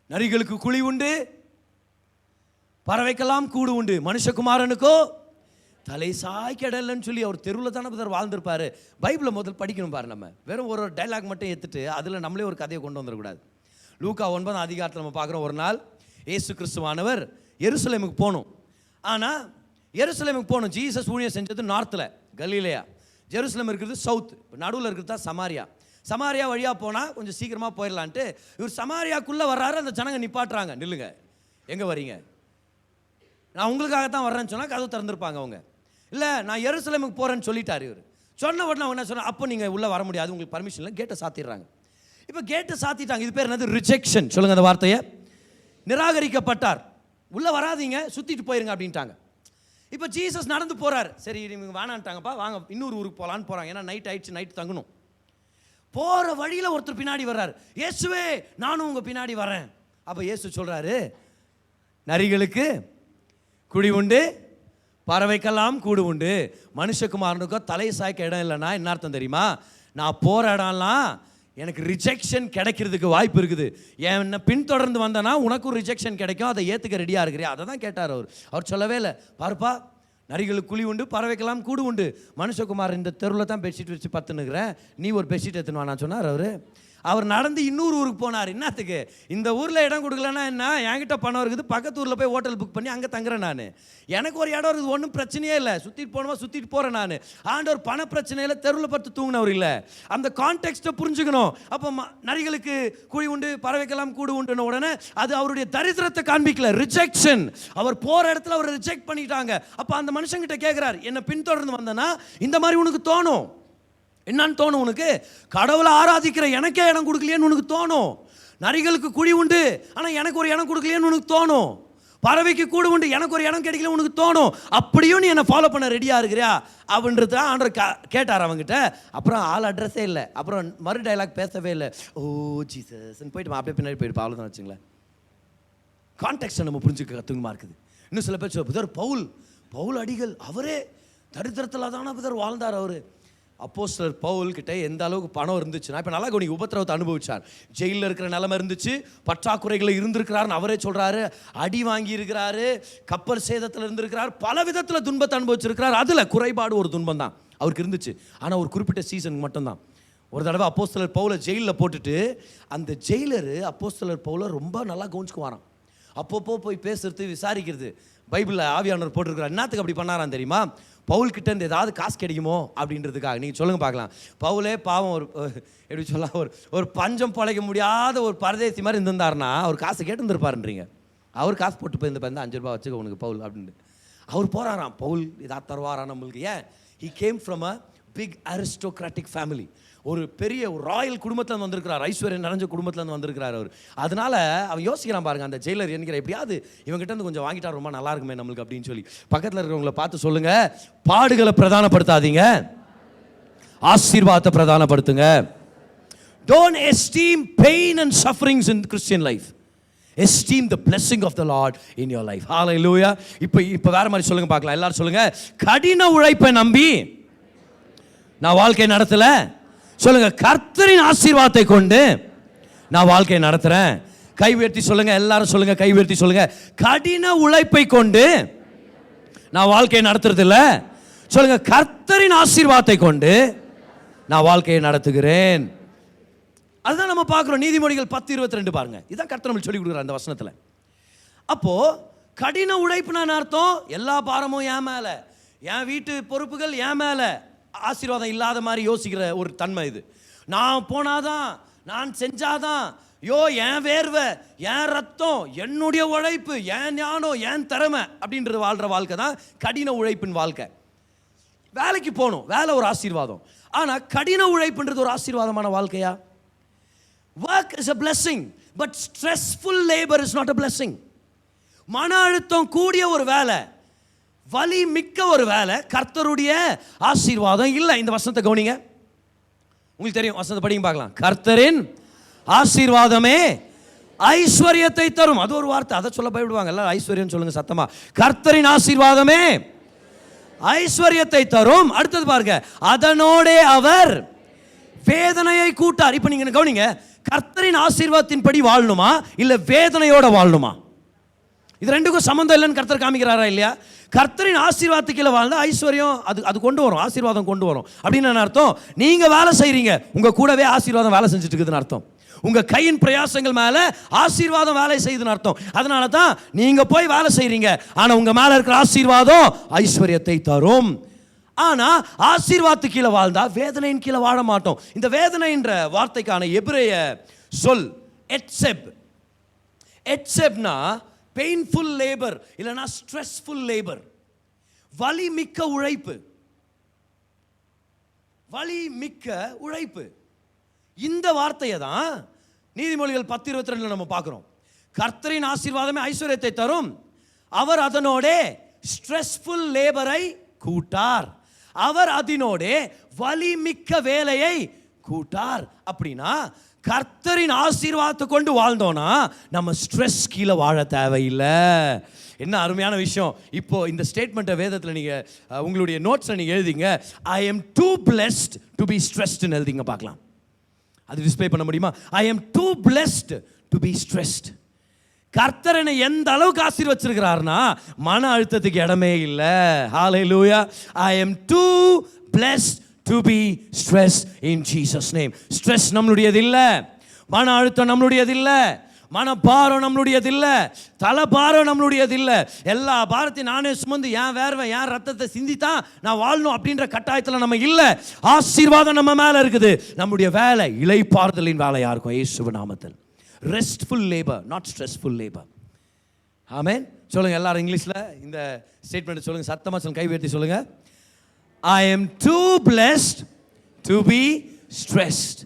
நரிகளுக்கு குழி உண்டு, பறவைக்கெல்லாம் கூடு உண்டு, மனுஷகுமாரனுக்கோ தலை சாய்க்கடல்னு சொல்லி அவர் தெருவில் தானே பிரதர் வாழ்ந்திருப்பாரு. பைபிளை முதல் படிக்கணும் பாரு. நம்ம வெறும் ஒரு டைலாக் மட்டும் ஏற்றுட்டு அதில் நம்மளே ஒரு கதையை கொண்டு வந்துடக்கூடாது. லூக்கா 9 அதிகாரத்தில் நம்ம பார்க்குறோம், ஒரு நாள் இயேசு கிறிஸ்துவானவர் எருசலேமுக்கு போகணும். ஆனால் எருசலேமுக்கு போகணும். ஜீசஸ் ஊழியம் செஞ்சது நார்த்தில் கலிலேயா, ஜெருசலேம் இருக்கிறது சவுத், நடுவில் இருக்கிறது தான் சமாரியா. சமாரியா வழியாக போனால் கொஞ்சம் சீக்கிரமாக போயிடலான்ட்டு இவர் சமாரியாக்குள்ளே வர்றாரு. அந்த ஜனங்க நிப்பாட்டுறாங்க, நில்லுங்க எங்கே வரீங்க, நான் உங்களுக்காகத்தான் வர்றேன்னு சொன்னால் கதவு திறந்துருப்பாங்க அவங்க. இல்லை நான் எருசலேமுக்கு போகிறேன்னு சொல்லிட்டார் இவர். சொன்ன உடனே அவங்க என்ன சொன்னால், அப்போ நீங்கள் உள்ளே வர முடியாது, உங்களுக்கு பர்மிஷன் இல்லை, கேட்டை சாத்திடுறாங்க. இப்போ கேட்டை சாத்திட்டாங்க. இது பேர் என்னது? ரிஜெக்ஷன். சொல்லுங்கள் அந்த வார்த்தையை. நிராகரிக்கப்பட்டார். உள்ளே வராதிங்க, சுற்றிட்டு போயிருங்க அப்படின்ட்டாங்க. இப்போ ஜீசஸ் நடந்து போகிறார். சரி நீங்கள் வேணான்ட்டாங்கப்பா, வாங்க இன்னொரு ஊருக்கு போகலான்னு போகிறாங்க. ஏன்னா நைட் ஆயிடுச்சு, நைட்டு தங்கணும். போகிற வழியில் ஒருத்தர் பின்னாடி வர்றார். இயேசுவே நானும் உங்கள் பின்னாடி வரேன். அப்போ இயேசு சொல்கிறாரு, நரிகளுக்கு குழி உண்டு, பறவைக்கெல்லாம் கூடு உண்டு, மனுஷகுமாரனுக்கோ தலை சாய்க்க இடம் இல்லைன்னா என்ன அர்த்தம் தெரியுமா? நான் போகிற இடம்லாம் எனக்கு ரிஜெக்ஷன் கிடைக்கிறதுக்கு வாய்ப்பு இருக்குது. என்னை பின்தொடர்ந்து வந்தேன்னா உனக்கும் ரிஜெக்ஷன் கிடைக்கும், அதை ஏற்றுக்க ரெடியாக இருக்கிறியா? அதை தான் கேட்டார் அவர். அவர் சொல்லவே இல்லை, பாருப்பா நரிகளுக்கு குழி உண்டு, பறவைக்கெல்லாம் கூடு உண்டு, மனுஷகுமார் இந்த தெருவில் தான் பெட்ஷீட் வச்சு பத்துனுக்கிறேன், நீ ஒரு பெட்ஷீட் எடுத்துன்னு வானா சொன்னார் அவர். அவர் நடந்து இன்னொரு ஊருக்கு போனார். என்னத்துக்கு? இந்த ஊரில் இடம் கொடுக்கலன்னா என்ன, என்கிட்ட பணம் இருக்குது, பக்கத்து ஊரில் போய் ஹோட்டல் புக் பண்ணி அங்கே தங்குறேன் நான், எனக்கு ஒரு இடம் இருக்குது, ஒன்றும் பிரச்சனையே இல்லை, சுற்றிட்டு போனோமா சுற்றிட்டு போகிறேன் நான். ஆண்டவர் பண பிரச்சனையில் தெருவில் படுத்து தூங்கினவர் இல்லை. அந்த கான்டெக்ஸ்ட்டை புரிஞ்சுக்கணும். அப்போ நரிகளுக்கு குழி உண்டு, பறவைக்கெல்லாம் கூடு உண்டுன உடனே அது அவருடைய தரித்திரத்தை காண்பிக்கல, ரிஜெக்ஷன். அவர் போகிற இடத்துல அவர் ரிஜெக்ட் பண்ணிட்டாங்க. அப்போ அந்த மனுஷங்கிட்ட கேட்குறார், என்னை பின்தொடர்ந்து வந்தனா இந்த மாதிரி உனக்கு தோணும். என்னன்னு தோணும் உனக்கு? கடவுளை ஆராதிக்கிற எனக்கே இடம் கொடுக்கலையேன்னு உனக்கு தோணும். நரிகளுக்கு குழி உண்டு ஆனால் எனக்கு ஒரு இடம் கொடுக்கலையேன்னு உனக்கு தோணும். பறவைக்கு கூடு உண்டு, எனக்கு ஒரு இடம் கிடைக்கல உனக்கு தோணும். அப்படியும் நீ என்னை ஃபாலோ பண்ண ரெடியாக இருக்கிறியா அப்படின்றத ஆண்டவர் கேட்டார் அவங்ககிட்ட. அப்புறம் ஆள் அட்ரஸே இல்லை, அப்புறம் மறு டைலாக் பேசவே இல்லை. ஓ ஜீசஸ்ன்னு போயிட்டு அப்படியே பின்னாடி போயிட்டு அவ்வளோதான் வச்சுங்களேன். கான்டெக்ஸ்ட்டை நம்ம புரிஞ்சுக்க கற்றுக்குமா இருக்குது. இன்னும் சில பேர் புதர் பவுல் அடிகள் அவரே தரித்திரத்தில் தானே புதர் வாழ்ந்தார். அவர் அப்போஸ்தலர் பவுல் கிட்ட எந்த அளவுக்கு பணம் இருந்துச்சுன்னா, இப்போ நல்லா கவனிங்க, உபத்திரவத்தை அனுபவிச்சார், ஜெயிலில் இருக்கிற நிலைமை இருந்துச்சு, பற்றாக்குறைகளை இருந்திருக்கிறாருன்னு அவரே சொல்கிறாரு, அடி வாங்கி இருக்கிறாரு, கப்பல் சேதத்தில் இருந்திருக்கிறார், பல விதத்தில் துன்பத்தை அனுபவிச்சிருக்கிறார். அதில் குறைபாடு ஒரு துன்பம் தான் அவருக்கு இருந்துச்சு. ஆனால் ஒரு குறிப்பிட்ட சீசனுக்கு மட்டும்தான். ஒரு தடவை அப்போஸ்தலர் பவுலை ஜெயிலில் போட்டுட்டு அந்த ஜெயிலரு அப்போஸ்தலர் பவுலை ரொம்ப நல்லா கவனிச்சுக்குவாராம். அப்பப்போ போய் பேசுறது, விசாரிக்கிறது. பைபிளில் ஆவியானவர் போட்டிருக்கிறார். என்னத்துக்கு அப்படி பண்ணாரான்னு தெரியுமா? பவுல் கிட்ட இருந்து ஏதாவது காசு கிடைக்குமோ அப்படின்றதுக்காக. நீங்கள் சொல்லுங்கள் பார்க்கலாம். பவுலே பாவம், ஒரு எப்படி சொல்லலாம், ஒரு பஞ்சம் பழைக்க முடியாத ஒரு பரதேசி மாதிரி இருந்திருந்தாருன்னா அவர் காசு கேட்டு இருந்திருப்பாருன்றீங்க. அவர் காசு போட்டு போய் இந்த 5 ரூபா வச்சுக்க உனக்கு பவுல் அப்படின்னு அவர் போகிறாராம். பவுல் இதாக தருவாரா நம்மளுக்கு? ஏன்? he came from a big aristocratic family. ஒரு பெரிய ஒரு ராயல் குடும்பத்தில் வந்திருக்கிறார், ஐஸ்வர்யம் நிறைஞ்ச குடும்பத்தில் வந்திருக்கிறார் அவர். அதனால அவன் யோசிக்கிறான் பாருங்க, அந்த ஜெயிலர் என்கிற எப்படியாவது இவங்ககிட்ட இருந்து கொஞ்சம் வாங்கிட்டா ரொம்ப நல்லா இருக்குமே நம்மளுக்கு அப்படின்னு சொல்லி. பக்கத்தில் இருக்கிறவங்களை பார்த்து சொல்லுங்க, பாடுகளை பிரதானப்படுத்தாதீங்க, ஆசீர்வாதத்தை பிரதானப்படுத்துங்க. Don't esteem pain and sufferings in Christian life. Esteem the blessing of the Lord in your life. Hallelujah. இப்போ வேற மாதிரி சொல்லுங்க பார்க்கலாம். எல்லாரும் சொல்லுங்க, கடின உழைப்பை நம்பி நான் வாழ்க்கை நடத்தல. சொல்லுங்க, கர்த்தரின் ஆசீர்வாதத்தை கொண்டு நான் வாழ்க்கையை நடத்துறேன். கை உயர்த்தி சொல்லுங்க, எல்லாரும் சொல்லுங்க, கை உயர்த்தி சொல்லுங்க, கடின உழைப்பை கொண்டு நான் வாழ்க்கையை நடத்துறது இல்ல. சொல்லுங்க, கர்த்தரின் ஆசீர்வாதத்தை கொண்டு நான் வாழ்க்கையை நடத்துகிறேன். அதுதான் நம்ம பார்க்குறோம். நீதிமொழிகள் 10:22 பாருங்க. இதான் கர்த்தர் நம்மளுக்கு சொல்லி கொடுக்குறார் அந்த வசனத்தில். அப்போ கடின உழைப்புனா அர்த்தம், எல்லா பாரமும் என் மேல, என் வீட்டு பொறுப்புகள் என் மேல, ஆசீர்வாதம் இல்லாத மாதிரி யோசிக்கிற ஒரு தன்மை இது. நான் போனாதான், நான் செஞ்சாதான், என் வேர்வை, என் ரத்தம், என்னுடைய உழைப்பு, என் ஞானம், என் திறமை அப்படின்றது வாழ்கிற வாழ்க்கை தான் கடின உழைப்பின் வாழ்க்கை. வேலைக்கு போகணும், வேலை ஒரு ஆசீர்வாதம். ஆனால் கடின உழைப்புன்றது ஒரு ஆசீர்வாதமான வாழ்க்கையா? Work is a blessing, but stressful labor is not a blessing. மன அழுத்தம் கூடிய ஒரு வேலை, வலி மிக்க ஒரு வேலை கர்த்தருடைய ஆசீர்வாதம் இல்லை. இந்த வசனத்தை கவனிங்க, உங்களுக்கு தெரியும், வசனத்தை படிங்க பார்க்கலாம். கர்த்தரின் ஆசீர்வாதமே ஐஸ்வர்யத்தை தரும். அது ஒரு வார்த்தை, அதை சொல்ல பயப்படுவாங்க எல்லாரும். ஐஸ்வர்யம் சொல்லுங்க சத்தமா. கர்த்தரின் ஆசீர்வாதமே ஐஸ்வர்யத்தை தரும். அடுத்தது பாருங்க, அதனோடே அவர் வேதனையை கூட்டார். இப்போ நீங்க கவனிங்க, கர்த்தரின் ஆசீர்வாதத்தின் படி வாழணுமா இல்ல வேதனையோட வாழணுமா? இது ரெண்டுக்கும் சம்பந்தம் இல்லைன்னு கர்த்தர் காமிக்கிறாரா இல்லையா? கர்த்தரின் ஆசீர்வாதத்துக்கு கீழே வாழ்ந்தா ஐஸ்வர்யம் அது கொண்டு வரும், ஆசீர்வாதம் கொண்டு வரும். அப்படின்னு அர்த்தம், நீங்க வேலை செய்றீங்க, உங்க கூடவே ஆசீர்வாதம் வேலை செஞ்சுட்டு இருக்குதுன்னு அர்த்தம். உங்க கையின் பிரயாசங்கள் மேல ஆசீர்வாதம் வேலை செய்யுதுன்னு அர்த்தம். அதனால தான் நீங்க போய் வேலை செய்றீங்க, ஆனா உங்க மேல இருக்கிற ஆசீர்வாதம் ஐஸ்வர்யத்தை தரும். ஆனா ஆசீர்வாதத்துக்கு கீழே வாழ்ந்தா வேதனையின் கீழே வாழ மாட்டோம். இந்த வேதனை என்ற வார்த்தைக்கான எபிரேய சொல் எட்செப். எட்செப்னா பெயின்ஃபுல் லேபர் இல்லைனா ஸ்ட்ரெஸ்ஃபுல் லேபர், வலி மிக்க உழைப்பு, வலி மிக்க உழைப்பு. இந்த வார்த்தையை தான் நீதிமொழிகள் 10:22 நம்ம பார்க்கிறோம். கர்த்தரின் ஆசீர்வாதமே ஐஸ்வர்யத்தை தரும், அவர் அதனோட ஸ்ட்ரெஸ்ஃபுல் லேபரை கூட்டார், அவர் அதனோட வலி மிக்க வேலையை கூட்டார். அப்படின்னா கர்த்தரின் ஆசீர்வாதத்தை கொண்டு வாழ்ந்தோம்னா நம்ம ஸ்ட்ரெஸ் கீழே வாழ தேவையில்லை. என்ன அருமையான விஷயம். இப்போ இந்த ஸ்டேட்மெண்ட்டை வேதத்தில் நீங்கள் உங்களுடைய நோட்ஸில் நீங்கள் எழுதிங்க, I am too blessed to be ஸ்ட்ரெஸ்ட்னு எழுதிங்க பார்க்கலாம். அது டிஸ்பிளே பண்ண முடியுமா? I am too blessed to be stressed. கர்த்தர் என்னை எந்த அளவுக்கு ஆசீர்வச்சிருக்கிறார்னா மன அழுத்தத்துக்கு இடமே இல்லை. ஹalleluya. I am too blessed to be stressed in Jesus name. Stress நம்மளுடையது இல்லை, மன அழுத்தம் நம்மளுடையது இல்லை, மனபாரம் நம்மளுடையது இல்லை, தலைபாரம் நம்மளுடையது இல்லை. எல்லா பாரத்தையும் நானே சுமந்து என் வேர்வை என் ரத்தத்தை சிந்தித்தான் நான் வாழணும் அப்படின்ற கட்டாயத்தில் நம்ம இல்லை. ஆசீர்வாதம் நம்ம மேலே இருக்குது. நம்முடைய வேலை இளைப்பாறுதலின் வேலையாக இருக்கும் இயேசுவின் நாமத்தில். Restful labour, not stressful labour. Amen. சொல்லுங்க எல்லாரும் இங்கிலீஷில் இந்த ஸ்டேட்மெண்ட் சொல்லுங்க, சத்தமாக சொல்லுங்க, கை உயர்த்தி சொல்லுங்க. I am too blessed to be stressed.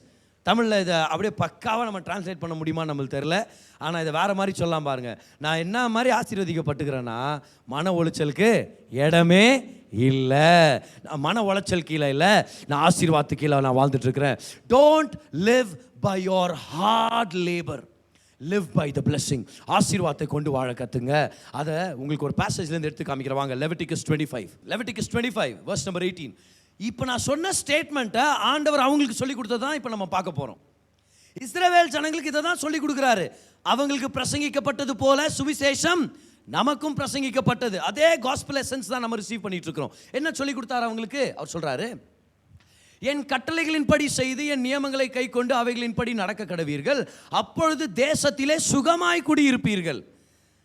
தமிழில் இதை அப்படியே பக்காவாக நம்ம டிரான்ஸ்லேட் பண்ண முடியுமா நம்மளுக்கு தெரியல. ஆனால் இதை வேறு மாதிரி சொல்லலாம் பாருங்க. நான் என்ன மாதிரி ஆசீர்வதிக்கப்பட்டுக்கிறேன்னா மன உளைச்சலுக்கு இடமே இல்லை, நான் மன உளைச்சல் கீழே இல்லை, நான் ஆசீர்வாதத்து கீழே நான் வாழ்ந்துட்டு இருக்கிறேன். Don't live by your hard labor, live by the blessing. ஆசீர்வாதத்தை கொண்டு வாழ கத்துங்க. அதை உங்களுக்கு ஒரு பேசேஜ்லேருந்து எடுத்து காமிக்கிறேன் வாங்க. Leviticus 25 verse number 18. இப்போ நான் சொன்ன ஸ்டேட்மெண்ட்டை ஆண்டவர் அவங்களுக்கு சொல்லி கொடுத்தது தான் இப்போ நம்ம பார்க்க போகிறோம். இஸ்ரவேல் ஜனங்களுக்கு இதை தான் சொல்லி கொடுக்குறாரு. அவங்களுக்கு பிரசங்கிக்கப்பட்டது போல சுவிசேஷம் நமக்கும் பிரசங்கிக்கப்பட்டது. அதே காஸ்பல் எசன்ஸ் தான் நம்ம ரிசீவ் பண்ணிட்டு இருக்கிறோம். என்ன சொல்லி கொடுத்தாரு அவங்களுக்கு? அவர் சொல்றாரு, என் கட்டளைகளின்படி செய்து என் நியமங்களை கை கொண்டு அவைகளின்படி நடக்க கடவீர்கள், அப்பொழுது தேசத்திலே சுகமாய் குடியிருப்பீர்கள்.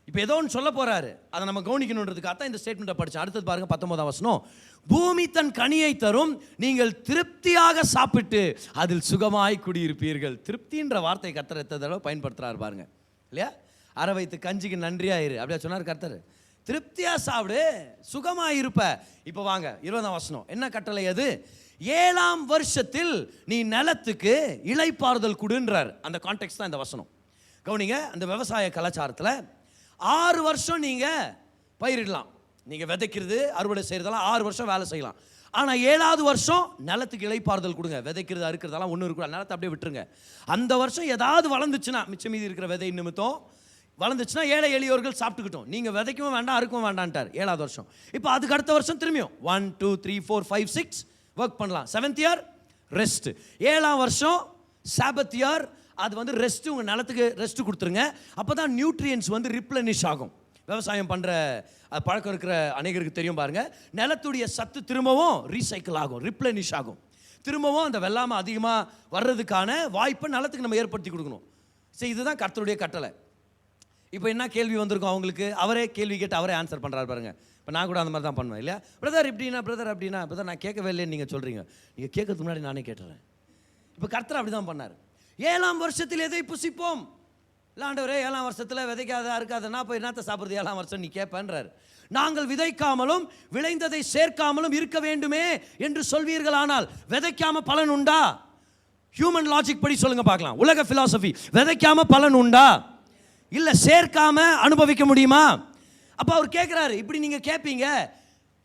இப்போ ஏதோ ஒன்று சொல்ல போறாரு, அதை நம்ம கவனிக்கணுன்றதுக்காக தான் இந்த ஸ்டேட்மெண்ட்டை படித்தேன். அடுத்தது பாருங்க 19ஆம் வசனம். பூமி தன் கனியை தரும், நீங்கள் திருப்தியாக சாப்பிட்டு அதில் சுகமாய் குடியிருப்பீர்கள். திருப்தின்ற வார்த்தை கர்த்தர் எத்தனை தடவை பயன்படுத்துறாரு பாருங்க இல்லையா? அரை வயிற்று கஞ்சிக்கு நன்றியாயிரு அப்படியா சொன்னார் கர்த்தர். திருப்தியா சாப்பிடு, சுகமாய் இருப்ப. இப்போ வாங்க 20ஆம் வசனம். என்ன கட்டளை அது? 7ஆம் வருஷத்தில் நீ நிலத்துக்கு இளைப்பாறுதல் கொடுன்றார். அந்த கான்டெக்ட் தான் இந்த வசனம். கவனிங்க, அந்த விவசாய கலாச்சாரத்தில் 6 வருஷம் நீங்கள் பயிரிடலாம். நீங்கள் விதைக்கிறது அறுவடை செய்கிறதெல்லாம் 6 வருஷம் வேலை செய்யலாம். ஆனால் 7ஆவது வருஷம் நிலத்துக்கு இளைப்பாறுதல் கொடுங்க. விதைக்கிறது அறுக்கிறதெல்லாம் ஒன்றும் இருக்கக்கூடாது, நிலத்தை அப்படியே விட்டுருங்க. அந்த வருஷம் ஏதாவது வளர்ந்துச்சுன்னா, மிச்சம் மீதி இருக்கிற விதை நிமித்தம் வளர்ந்துச்சுன்னா ஏழை எளியோர்கள் சாப்பிட்டுக்கிட்டோம். நீங்கள் விதைக்கவும் வேண்டாம் அறுக்கவும் வேண்டான்ட்டார் 7ஆவது வருஷம். இப்போ அதுக்கு அடுத்த வருஷம் திரும்பியும் 1 2 3 4 5 6 ஒர்க் பண்ணலாம். 7th year rest. 7ஆம் வருஷம் சாபத் இயர், அது வந்து ரெஸ்ட்டு, உங்கள் நிலத்துக்கு ரெஸ்ட்டு கொடுத்துருங்க. அப்போ தான் நியூட்ரியன்ஸ் வந்து ரிப்ளனிஷ் ஆகும். விவசாயம் பண்ணுற பழக்கம் இருக்கிற அநேகருக்கு தெரியும் பாருங்க, நிலத்துடைய சத்து திரும்பவும் ரீசைக்கிள் ஆகும், ரிப்ளனிஷ் ஆகும். திரும்பவும் அந்த வெள்ளாமை அதிகமாக வர்றதுக்கான வாய்ப்பை நிலத்துக்கு நம்ம ஏற்படுத்தி கொடுக்கணும். சரி, இதுதான் கர்த்தருடைய கட்டளை. இப்போ என்ன கேள்வி வந்திருக்கும் அவங்களுக்கு? அவரே கேள்வி கேட்டு அவரே ஆன்சர் பண்ணுறாரு பாருங்க. இப்போ நான் கூட அந்த மாதிரி தான் பண்ணுவேன் இல்லையா? பிரதர் இப்படின்னா, பிரதர் அப்படின்னா, பிரதர் நான் கேட்கவே இல்லைன்னு நீங்கள் சொல்கிறீங்க. நீங்கள் கேட்கறதுக்கு முன்னாடி நானே கேட்டுறேன். இப்போ கர்த்தர் அப்படி தான் பண்ணார். 7ஆம் வருஷத்தில் எதை புசிப்போம்? இல்லை ஆண்டவரே 7ஆம் வருஷத்தில் விதைக்காத அறுக்காதன்னா இப்போ என்னத்தை சாப்பிட்றது 7ஆம் வருஷம் நீ கேட்பேன்றார். நாங்கள் விதைக்காமலும் விளைந்ததை சேர்க்காமலும் இருக்க வேண்டுமே என்று சொல்வீர்களானால் விதைக்காம பலன் உண்டா? ஹியூமன் லாஜிக் படி சொல்லுங்க பார்க்கலாம். உலக பிலாசபி, விதைக்காம பலன் உண்டா? இல்லை சேர்க்காம அனுபவிக்க முடியுமா? அப்போ அவர் கேட்குறாரு, இப்படி நீங்கள் கேட்பீங்க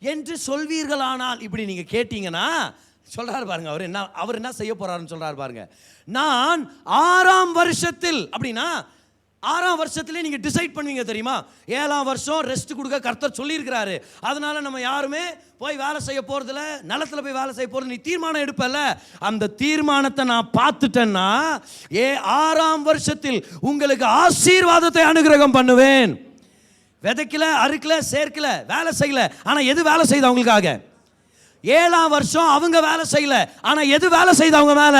என்று சொல்வீர்களானால், இப்படி நீங்கள் கேட்டீங்கன்னா சொல்றாரு பாருங்க, அவர் என்ன செய்ய போறாருன்னு சொல்றாரு பாருங்க. நான் 6ஆம் வருஷத்தில், அப்படின்னா 6ஆம் வருஷத்திலே நீங்க டிசைட் பண்ணுவீங்க தெரியுமா? 7ஆம் வருஷம் ரெஸ்ட் கொடுக்க கர்த்தர் சொல்லியிருக்கிறாரு. அதனால நம்ம யாருமே போய் வேலை செய்ய போறதில்ல, நிலத்துல போய் வேலை செய்ய போறது. நீ தீர்மானம் எடுப்பல, அந்த தீர்மானத்தை நான் பார்த்துட்டேன்னா 6ஆம் வருஷத்தில் உங்களுக்கு ஆசீர்வாதத்தை அனுகிரகம் பண்ணுவேன். விதைக்கல, அறுக்கல, சேர்க்கல, வேலை செய்யல, ஆனா எது வேலை செய்த அவங்களுக்காக? 7ஆம் வருஷம் அவங்க வேலை செய்யல, ஆனா எது வேலை செய்த அவங்க மேல?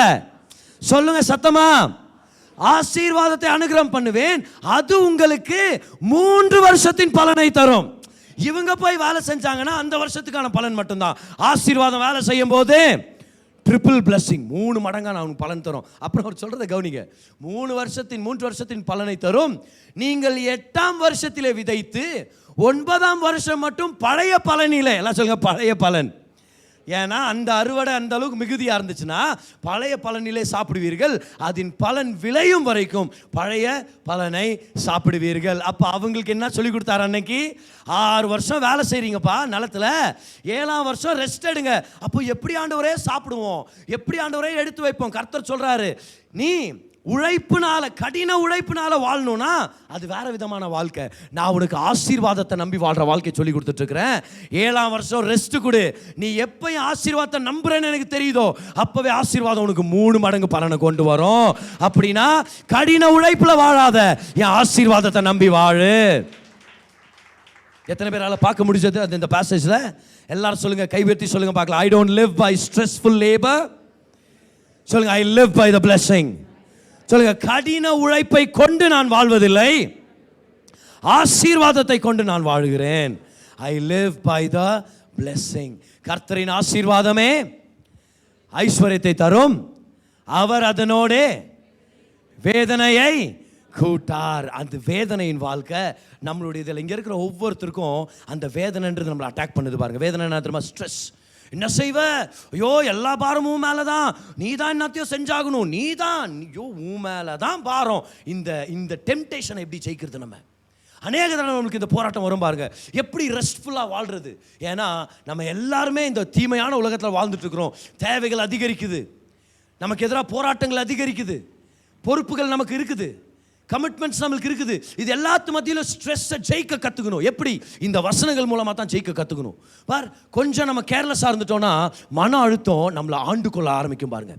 சொல்லுங்க சத்தமா. ஆசீர்வாதத்தை அனுகிரகம் பண்ணுவேன், அது உங்களுக்கு 3 வருஷத்தின் பலனை தரும். இவங்க போய் வேலை செஞ்சாங்கன்னா அந்த வருஷத்துக்கான பலன் மட்டும்தான். ஆசீர்வாதம் வேலை செய்யும் போது ட்ரிபிள் பிளஸிங், 3 மடங்கா நான் உனக்கு பலன் தரும். அப்புறம் அவர் சொல்றதை கவனிங்க. 3 வருஷத்தின் பலனை தரும். நீங்கள் 8ஆம் வருஷத்திலே விதைத்து 9ஆம் வருஷம் மட்டும் பழைய பலனிலே, எல்லாம் சொல்லுங்க பழைய பலன். ஏன்னா அந்த அறுவடை அந்த அளவுக்கு மிகுதியாக இருந்துச்சுன்னா பழைய பலனிலே சாப்பிடுவீர்கள், அதன் பலன் விளையும் வரைக்கும் பழைய பலனை சாப்பிடுவீர்கள். அப்போ அவங்களுக்கு என்ன சொல்லி கொடுத்தாரு? அன்னைக்கு 6 வருஷம் வேலை செய்கிறீங்கப்பா நிலத்தில், 7ஆம் வருஷம் ரெஸ்ட் எடுங்க. அப்போ எப்படி ஆண்டவரே சாப்பிடுவோம், எப்படி ஆண்டவரே எடுத்து வைப்போம்? கர்த்தர் சொல்கிறாரு, நீ உழைப்புனால, கடின உழைப்புனால வாழணும்னா அது வேற விதமான வாழ்க்கை. நான் உனக்கு ஆசீர்வாதத்தை நம்பி வாழ்ற வாழ்க்கை சொல்லி கொடுத்துட்டு இருக்கிறேன். 7ஆம் வருஷம் ரெஸ்ட் கொடு. நீ எப்பயும் ஆசீர்வாதத்தை நம்புறேன்னு எனக்கு தெரியுதோ அப்பவே ஆசீர்வாதம் உனக்கு 3 மடங்கு பலனை கொண்டு வரும். அப்படின்னா கடின உழைப்புல வாழாத, என் ஆசீர்வாதத்தை நம்பி வாழு. எத்தனை பேரால பார்க்க முடிஞ்சது அது இந்த பேசேஜ்ல? எல்லாரும் சொல்லுங்க, கைவெட்டி சொல்லுங்க பார்க்கலாம். I don't live by stressful labor. சொல்லுங்க, I live by the blessing. சொல்லுங்க, கடின உழைப்பை கொண்டு நான் வாழ்வதில்லை, ஆசீர்வாதத்தை கொண்டு நான் வாழுகிறேன். I live by the blessing. கர்த்தரின் ஆசீர்வாதமே ஐஸ்வர்யத்தை தரும், அவர் அதனோடு வேதனையை கூட்டார். அந்த வேதனையின் வாழ்க்கை நம்மளுடைய இதில் இங்கே இருக்கிற ஒவ்வொருத்தருக்கும் அந்த வேதனைன்றது நம்மளை அட்டாக் பண்ணுது பாருங்க. வேதனை என்ன தெரியுமா? ஸ்ட்ரெஸ். என்ன செய்வ? ஐயோ எல்லா பாரமும் மேலே தான், நீ தான் என்னத்தையும் செஞ்சாகணும், நீ தான், ஐயோ உன் மேலே தான் பாரம். இந்த டெம்டேஷனை எப்படி ஜெயிக்கிறது? நம்ம அநேக தடவை நம்மளுக்கு இந்த போராட்டம் வரும் பாருங்க, எப்படி ரெஸ்ட்ஃபுல்லாக வாழ்றது. ஏன்னா நம்ம எல்லாருமே இந்த தீமையான உலகத்தில் வாழ்ந்துட்டு இருக்கிறோம். தேவைகள் அதிகரிக்குது, நமக்கு எதிராக போராட்டங்கள் அதிகரிக்குது, பொறுப்புகள் நமக்கு இருக்குது, கமிட்மெண்ட்ஸ் நம்மளுக்கு இருக்குது. இது எல்லாத்து மத்தியிலும் ஸ்ட்ரெஸ்ஸை ஜெயிக்க கற்றுக்கணும். எப்படி? இந்த வசனங்கள் மூலமாக தான் ஜெயிக்க கற்றுக்கணும். பார், கொஞ்சம் நம்ம கேர்லெஸ்ஸாக இருந்துட்டோம்னா மன அழுத்தம் நம்மளை ஆண்டு கொள்ள ஆரம்பிக்கும். பாருங்க,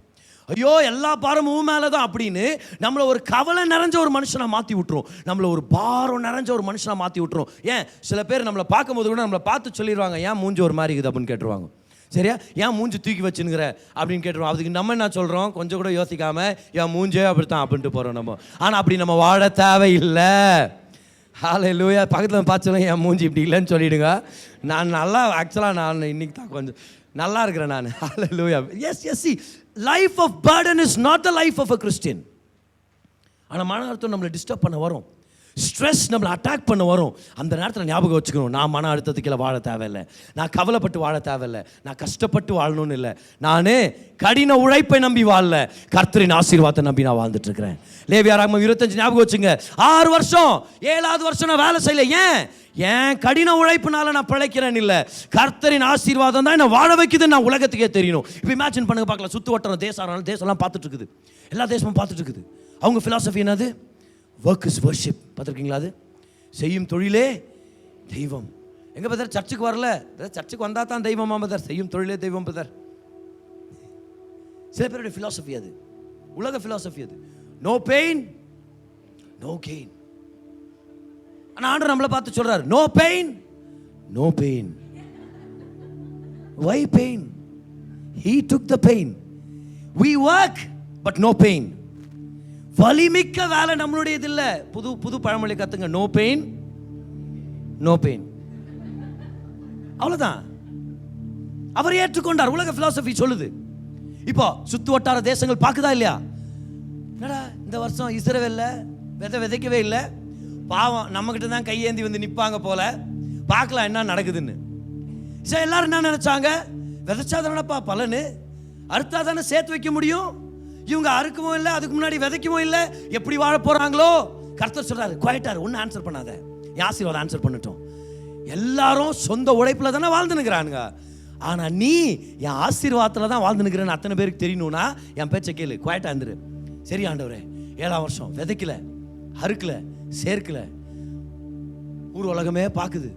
ஐயோ எல்லா பாரமும் மேலே தான் அப்படின்னு நம்மளை ஒரு கவலை நிறைஞ்ச ஒரு மனுஷனை மாற்றி விட்டுரும். நம்மளை ஒரு பாரம் நிறைஞ்ச ஒரு மனுஷனை மாற்றி விட்டுரும். ஏன், சில பேர் நம்மளை பார்க்கும்போது கூட நம்மளை பார்த்து சொல்லிடுவாங்க, ஏன் மூஞ்சி ஒரு மாதிரி இருக்குது அப்படின்னு கேட்டுருவாங்க. சரியா, ஏன் மூஞ்சி தூக்கி வச்சுனுங்கிற அப்படின்னு கேட்டுருவோம். அதுக்கு நம்ம என்ன சொல்கிறோம், கொஞ்சம் கூட யோசிக்காமல் என் மூஞ்சே அப்படித்தான் அப்படின்ட்டு போகிறோம் நம்ம. ஆனால் அப்படி நம்ம வாழ தேவையில்லை. ஹல்லேலூயா. பக்கத்தில் பார்த்து சொல்லுங்க, என் மூஞ்சி இப்படி இல்லைன்னு சொல்லிவிடுங்க. நான் நல்லா, ஆக்சுவலாக நான் இன்றைக்கி தான் கொஞ்சம் நல்லா இருக்கிறேன் நான். Hallelujah. Yes yes see life of burden is not the life of a Christian. ஆனால் மன அழுத்தம் நம்மளை டிஸ்டர்ப் பண்ண வரும், ஸ்ட்ரெஸ் நம்மளை அட்டாக் பண்ண வரும். அந்த நேரத்தில் ஞாபகம் வச்சுக்கணும், நான் மன அழுத்தத்துக்கு வாழ தேவையில்லை, நான் கவலைப்பட்டு வாழ தேவையில்லை, நான் கஷ்டப்பட்டு வாழணும்னு இல்லை, நானே கடின உழைப்பை நம்பி வாழல, கர்த்தரின் ஆசீர்வாதத்தை நம்பி நான் வாழ்ந்துட்டு இருக்கிறேன். லேவியராகமம் 25 ஞாபகம் வச்சுங்க. 6 வருஷம் 7வது வருஷம் நான் வேலை செய்யல. ஏன் கடின உழைப்புனால நான் பிழைக்கிறேன் இல்லை, கர்த்தரின் ஆசீர்வாதம் தான் என்ன வாழ வைக்குதுன்னு நான் உலகத்துக்கே தெரியணும். இப்போ இமேஜின் பண்ணுங்க பார்க்கலாம், சுற்று வட்டாரம் தேசம்லாம் பார்த்துட்டு இருக்குது, எல்லா தேசமும் பார்த்துட்டு இருக்குது. அவங்க ஃபிலாசபி என்னது? Work is worship. பார்த்துருக்கீங்களா? அது செய்யும் தொழிலே தெய்வம். எங்கே பதர் சர்ச்சுக்கு வரல, சர்ச்சுக்கு வந்தால் தான் தெய்வமா பதர்? செய்யும் தொழிலே தெய்வம் பதர். சில பேருடைய ஃபிலாசபி அது, உலக ஃபிலாசபி அது. No pain no gain. ஆனால் ஆண்டவர் நம்மளை பார்த்து சொல்றாரு, no pain no pain. Why pain? He took the pain. We work but no pain. வலிமிக்க வேலை நம்மளுடையது இல்லை. புது பழமொழி கத்துங்க, நோ பெயின் நோ பெயின். அவ்வளவுதான். அவர் ஏற்றுக்கொண்டார். உலக பிலாசபி சொல்லுது. இப்போ சுத்து வட்டார தேசங்கள் பார்க்குதா இல்லையா? என்னடா இந்த வருஷம் இஸ்ரவேல்ல விதைக்கவே இல்லை, பாவம் நம்மகிட்ட தான் கையேந்தி வந்து நிற்பாங்க போல, பார்க்கலாம் என்ன நடக்குதுன்னு. சரி, எல்லாரும் என்ன நினைச்சாங்க? விதைச்சா தானப்பா பலனு, அறுத்தா தானே சேர்த்து வைக்க முடியும். இவங்க அறுக்கவும் இல்லை, அதுக்கு முன்னாடி விதைக்கவும் இல்லை, எப்படி வாழ போறாங்களோ? கர்த்தர் சொல்றாரு, குவைட்டாரு, ஒன்னும் ஆன்சர் பண்ணாத, என் ஆசீர்வாதம் ஆன்சர் பண்ணட்டும். எல்லாரும் சொந்த உழைப்புல தானே வாழ்ந்துனுக்கிறானுங்க, ஆனா நீ என் ஆசீர்வாதத்துல தான் வாழ்ந்துனுக்கிறேன்னு அத்தனை பேருக்கு தெரியணும்னா என் பேச்சை கேளு, குவைட்டா இருந்துரு. சரி ஆண்டவரே, 7ஆம் வருஷம் விதைக்கல, அறுக்கல, சேர்க்கல, ஊர் உலகமே பார்க்குது,